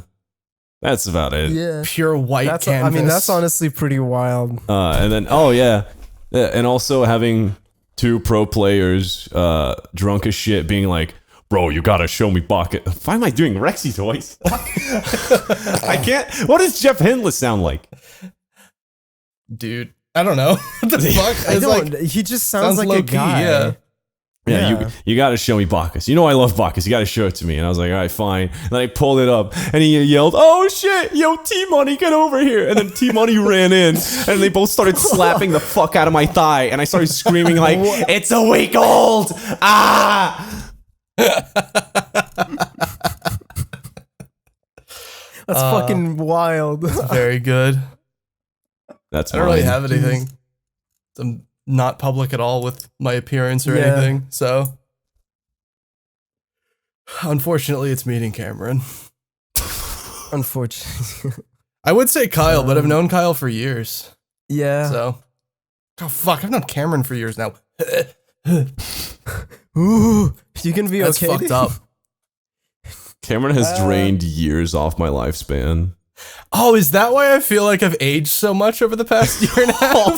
That's about it. Yeah. Pure white That's, canvas. I mean, that's honestly pretty wild. And then, oh yeah, and also having two pro players, drunk as shit, being like, "Bro, you gotta show me Bacchus." Why am I doing Rexy's voice? I can't. What does Jeff Hindless sound like? Dude. I don't know. What the fuck? I It's don't. like, He just sounds like a low-key, guy. yeah. Yeah, Yeah. you gotta show me Bacchus. You know I love Bacchus. You gotta show it to me. And I was like, all right, fine. And then I pulled it up, and he yelled, "Oh shit, yo, T Money, get over here!" And then T Money ran in, and they both started slapping the fuck out of my thigh, and I started screaming like, "It's a week old!" Ah! That's fucking wild. very good. That's I don't really mine. have anything. I'm not public at all with my appearance or Yeah. anything. So unfortunately it's meeting Cameron. Unfortunately. I would say Kyle, but I've known Kyle for years. Yeah. So oh fuck, I've known Cameron for years now. Ooh, you can be That's okay. fucked up. Cameron has drained years off my lifespan. Oh, is that why I feel like I've aged so much over the past year and a half?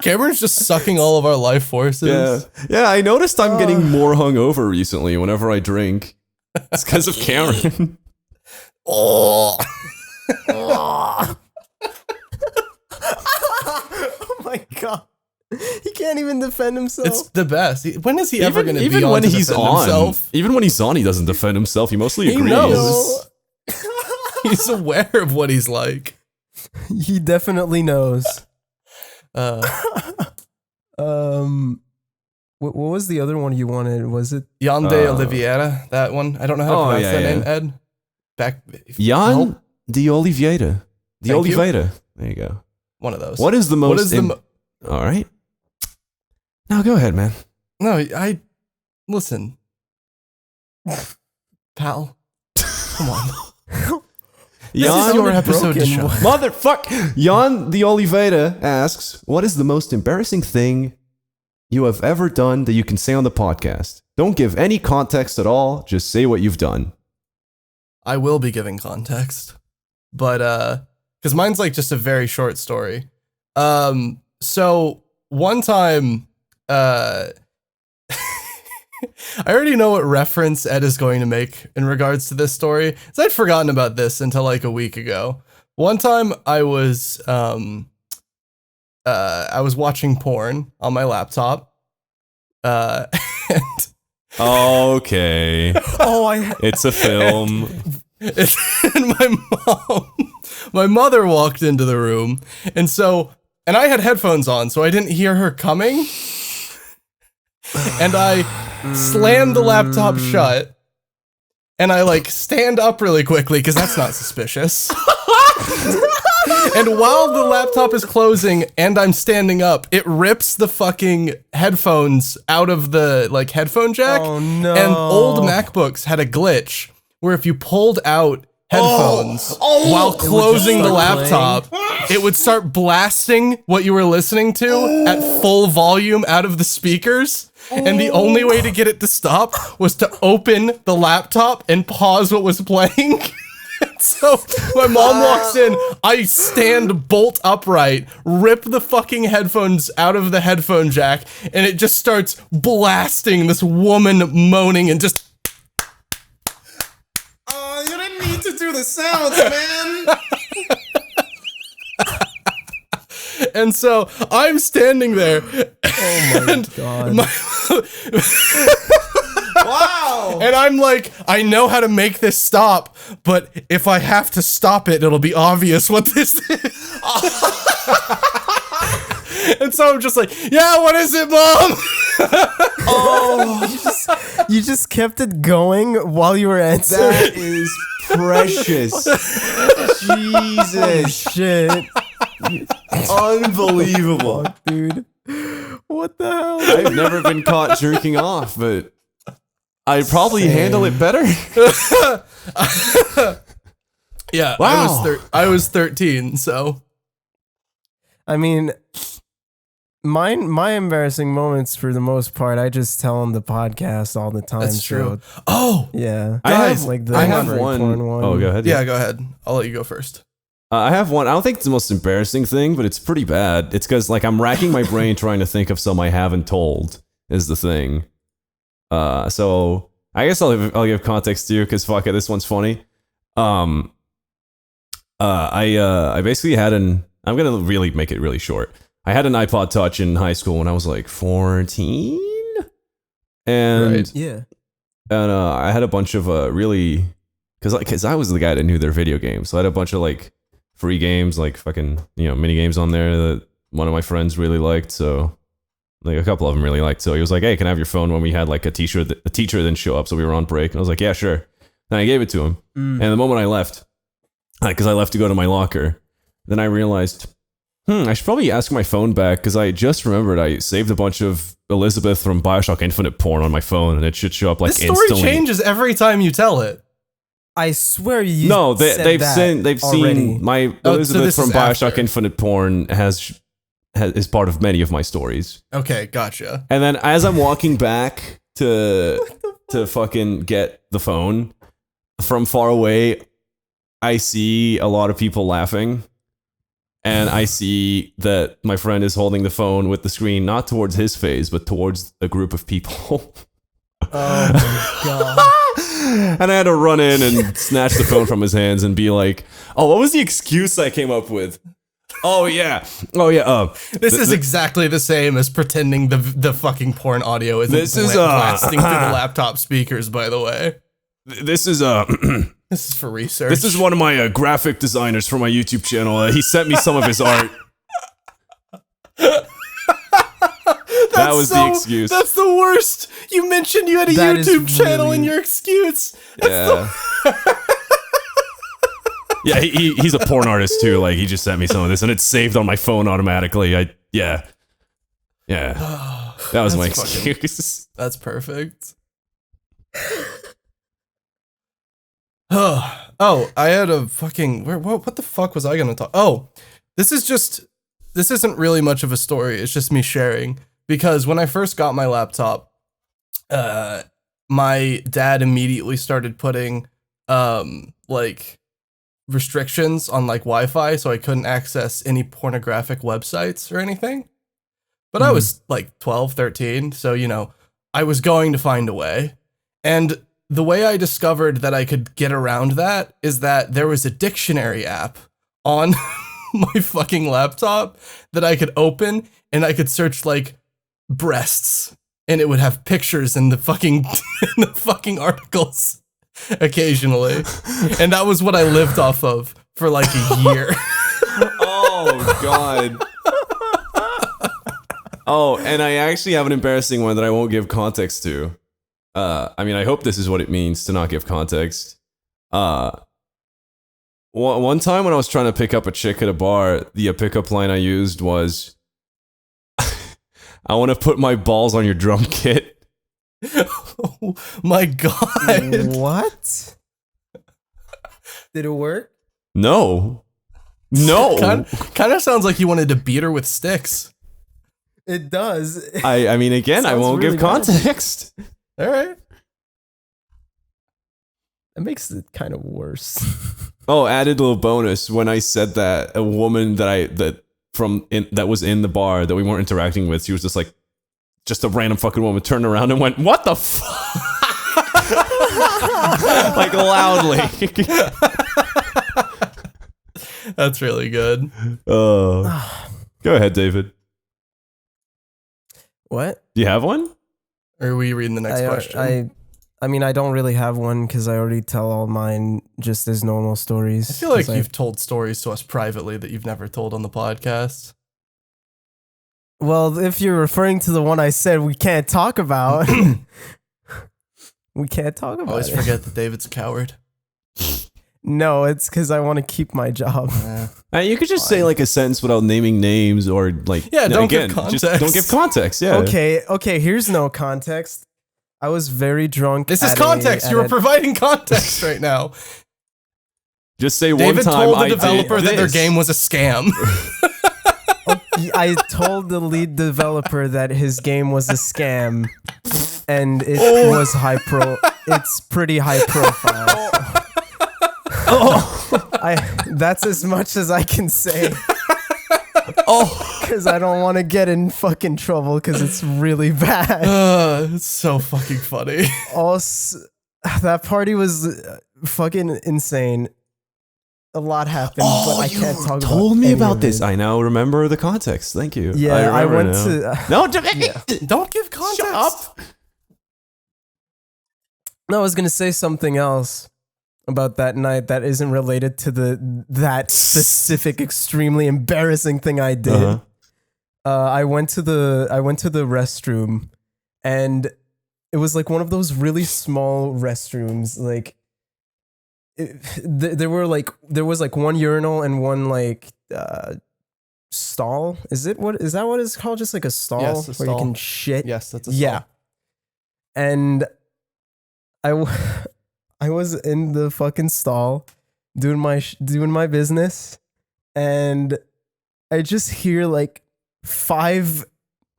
Cameron's just sucking all of our life forces. Yeah, I noticed I'm getting more hungover recently whenever I drink. It's because of Cameron. Oh. Oh my god. He can't even defend himself. It's the best. When is he ever going to be even on when to he's defend on, himself? even when he's on, he doesn't defend himself. He mostly He agrees. knows. He's aware of what he's like. He definitely knows. Uh, What was the other one you wanted? Was it Yande Oliveira, that one. I don't know how to Oh, pronounce yeah, that yeah. name, Ed. Back Jan Help. de Oliveira. De Thank you. Oliveira. There you go. One of those. What is the most? What is the All right. Now go ahead, man. No, I listen. Pal. Come on. This is your episode to broken. show. Motherfuck. Jan de Oliveira asks, "What is the most embarrassing thing you have ever done that you can say on the podcast? Don't give any context at all. Just say what you've done." I will be giving context. But because mine's like just a very short story. So one time I already know what reference Ed is going to make in regards to this story. 'Cause I'd forgotten about this until like a week ago. One time I was I was watching porn on my laptop. And Okay. It's a film. and my mother walked into the room, and I had headphones on, so I didn't hear her coming. And I slammed the laptop shut, and I like stand up really quickly because that's not suspicious. And while the laptop is closing and I'm standing up, it rips the fucking headphones out of the like headphone jack. Oh no. And old MacBooks had a glitch where if you pulled out headphones while closing the laptop, it would start blasting what you were listening to at full volume out of the speakers. And the only way to get it to stop was to open the laptop and pause what was playing. So my mom walks in, I stand bolt upright, rip the fucking headphones out of the headphone jack, and it just starts blasting this woman moaning and just... Oh, you didn't need to do the sounds, man. And so I'm standing there. Oh my god. Wow. And I'm like, I know how to make this stop, but if I have to stop it, it'll be obvious what this is. And so I'm just like, yeah, what is it, Mom? You just kept it going while you were answering. That is precious. Jesus. Shit. Unbelievable. Dude. What the hell? I've never been caught jerking off, but I'd probably handle it better. Yeah, Wow. I was 13, so. I mean, my embarrassing moments for the most part, I just tell on the podcast all the time. That's true. So, Oh, yeah. I have very porn one. Oh, go ahead. yeah, go ahead. I'll let you go first. I have one. I don't think it's the most embarrassing thing, but it's pretty bad. It's because like I'm racking my brain trying to think of some I haven't told is the thing. So I guess I'll give context to you because fuck it, this one's funny. I basically had I'm gonna really make it really short. I had an iPod Touch in high school when I was like 14, and Right. Yeah. and I had a bunch of really because I was the guy that knew their video games, so I had a bunch of like free games, like fucking mini games on there that one of my friends really liked. So like a couple of them really liked. So he was like, "Hey, can I have your phone?" When we had like a teacher didn't show up, so we were on break, and I was like, "Yeah, sure." Then I gave it to him, and the moment I left, because I left to go to my locker, then I realized, I should probably ask my phone back because I just remembered I saved a bunch of Elizabeth from BioShock Infinite porn on my phone, and it should show up like This story instantly. changes every time you tell it. I swear you No, they've already. seen my Oh, so Elizabeth this from is BioShock after. Infinite porn is part of many of my stories. Okay, gotcha. And then as I'm walking back to fucking get the phone from far away, I see a lot of people laughing. And I see that my friend is holding the phone with the screen not towards his face, but towards a group of people. Oh my god. And I had to run in and snatch the phone from his hands and be like, "Oh, what was the excuse I came up with? Oh yeah. This is exactly the same as pretending the fucking porn audio isn't This is, blasting through the laptop speakers, by the way. This is This is for research. this is one of my graphic designers for my YouTube channel. He sent me some of his art. That was the excuse. That's the worst. You mentioned you had a That is YouTube channel really- and your excuse. Yeah. Yeah, he's a porn artist too. Like he just sent me some of this, and it's saved on my phone automatically. Yeah. That was my That's fucking- excuse. That's perfect. Oh, I had a fucking what the fuck was I gonna talk? Oh, this isn't really much of a story. It's just me sharing because when I first got my laptop, my dad immediately started putting like restrictions on like Wi-Fi, so I couldn't access any pornographic websites or anything. But I was like 12, 13, so I was going to find a way. And the way I discovered that I could get around that is that there was a dictionary app on my fucking laptop that I could open and I could search like breasts and it would have pictures in the fucking in the fucking articles occasionally. And that was what I lived off of for like a year. Oh god. Oh, and I actually have an embarrassing one that I won't give context to. I mean, I hope this is what it means to not give context. One time when I was trying to pick up a chick at a bar, the pickup line I used was, I want to put my balls on your drum kit. Oh my god. What? Did it work? No. Kind of sounds like you wanted to beat her with sticks. It does. I mean, again, I Sounds won't really give context. All right. It makes it kind of worse. Oh, added little bonus. When I said that, a woman that was in the bar that we weren't interacting with, she was just like, just a random fucking woman turned around and went, "What the fuck?" Like loudly. That's really good. Go ahead, David. What? Do you have one? Or are we reading the next question? I mean, I don't really have one because I already tell all mine just as normal stories. I feel like you've told stories to us privately that you've never told on the podcast. Well, if you're referring to the one I said we can't talk about, we can't talk about Always it. forget that David's a coward. No, it's because I want to keep my job. You could just say like a sentence without naming names or like don't give context. Just don't give context. Yeah. Okay, here's no context. I was very drunk. This is context. You are providing context right now. Just say David one time told the developer that their game was a scam. I told the lead developer that his game was a scam, and it was it's pretty high profile. That's as much as I can say. Because I don't want to get in fucking trouble because it's really bad. It's so fucking funny. Also, that party was fucking insane. A lot happened, but I can't talk about it. Told me about this. I now remember the context. Thank you. Yeah, I went to... No, Don't give context. Shut up. No, I was going to say something else about that night that isn't related to that specific extremely embarrassing thing I did. Uh-huh. I went to the restroom, and it was like one of those really small restrooms. Like there was like one urinal and one like stall. Is that what it's called? Just like a stall Yes, a where you stall. can shit. Yes, that's a yeah. And I was in the fucking stall doing my business, and I just hear like 5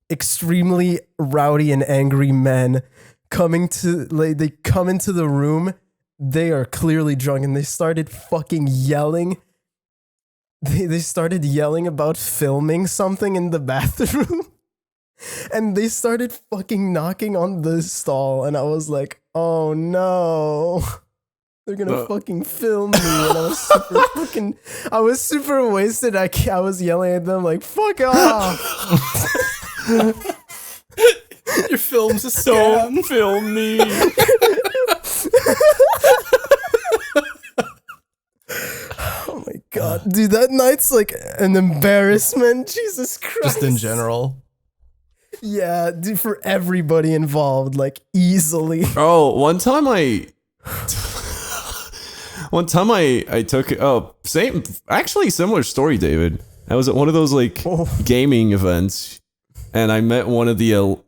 extremely rowdy and angry men coming to they come into the room. They are clearly drunk, and they started fucking yelling. They started yelling about filming something in the bathroom. And they started fucking knocking on the stall, and I was like, "Oh no, they're gonna fucking film me!" And I was super wasted. I was yelling at them like, "Fuck off!" Your film's a scam. Don't film me. Oh my god, dude, that night's like an embarrassment. Jesus Christ. Just in general. Yeah, dude, for everybody involved, like easily. Oh, one time I took actually similar story, David. I was at one of those like gaming events, and I met one of the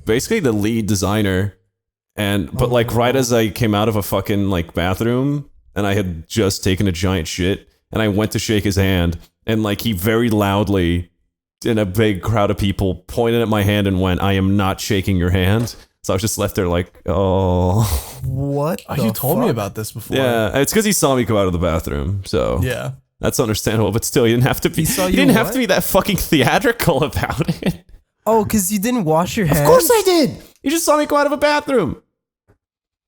basically the lead designer, but right as I came out of a fucking like bathroom, and I had just taken a giant shit, and I went to shake his hand, and like he very loudly, in a big crowd of people, pointed at my hand and went, "I am not shaking your hand." So I was just left there like, oh. What? Oh, you told me about this before. Yeah, it's because he saw me come out of the bathroom. So Yeah. that's understandable. But still, you didn't have to be. saw You you didn't have what? to be that fucking theatrical about it. Oh, because you didn't wash your hands? Of course I did. You just saw me go out of a bathroom.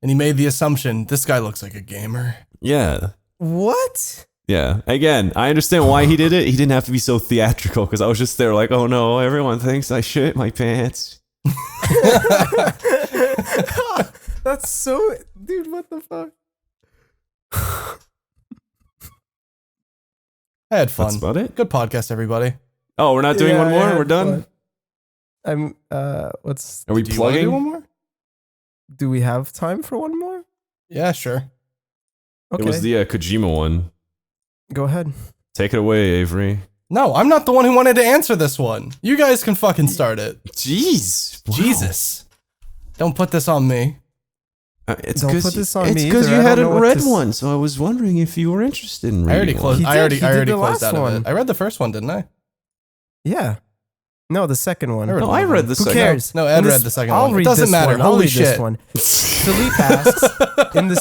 And he made the assumption, this guy looks like a gamer. Yeah. What? Yeah. Again, I understand why he did it. He didn't have to be so theatrical because I was just there like, oh no, everyone thinks I shit my pants. That's so, dude. What the fuck? I had fun. That's about it. Good podcast, everybody. Oh, we're not doing one I more? had We're done? fun. What's? Are we Do you want to do plugging? one more? Do we have time for one more? Yeah, sure. Okay, It was the Kojima one. go ahead. Take it away, Avery. No, I'm not the one who wanted to answer this one. You guys can fucking start it. Jeez. Wow. Jesus. Don't put this on me. It's Don't 'cause put this on me It's because either. you I don't hadn't know what read to one, so I was wondering if you were interested in reading I already one. closed. He I did. already He did already the closed last out of one. it. I read the first one, didn't I? Yeah. No, the second one. I read No, I read the Who second. cares? No, Ed In read the second I'll one. It read doesn't this matter. One. I'll Holy read this shit. one. Philippe asks, in the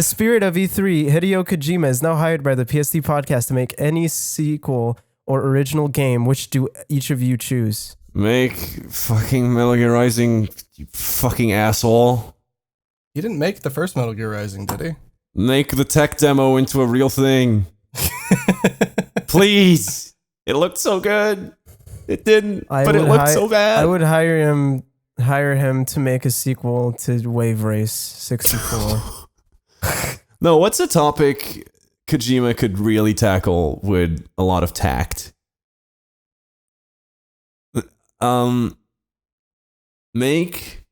spirit of E3, Hideo Kojima is now hired by the PST podcast to make any sequel or original game. Which do each of you choose? Make fucking Metal Gear Rising, you fucking asshole. He didn't make the first Metal Gear Rising, did he? Make the tech demo into a real thing. Please. It looked so good. It didn't, but it looked so bad. I would hire him to make a sequel to Wave Race 64. No, what's a topic Kojima could really tackle with a lot of tact? Make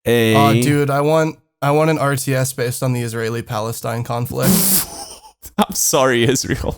a... Oh, dude, I want an RTS based on the Israeli-Palestine conflict. I'm sorry, Israel.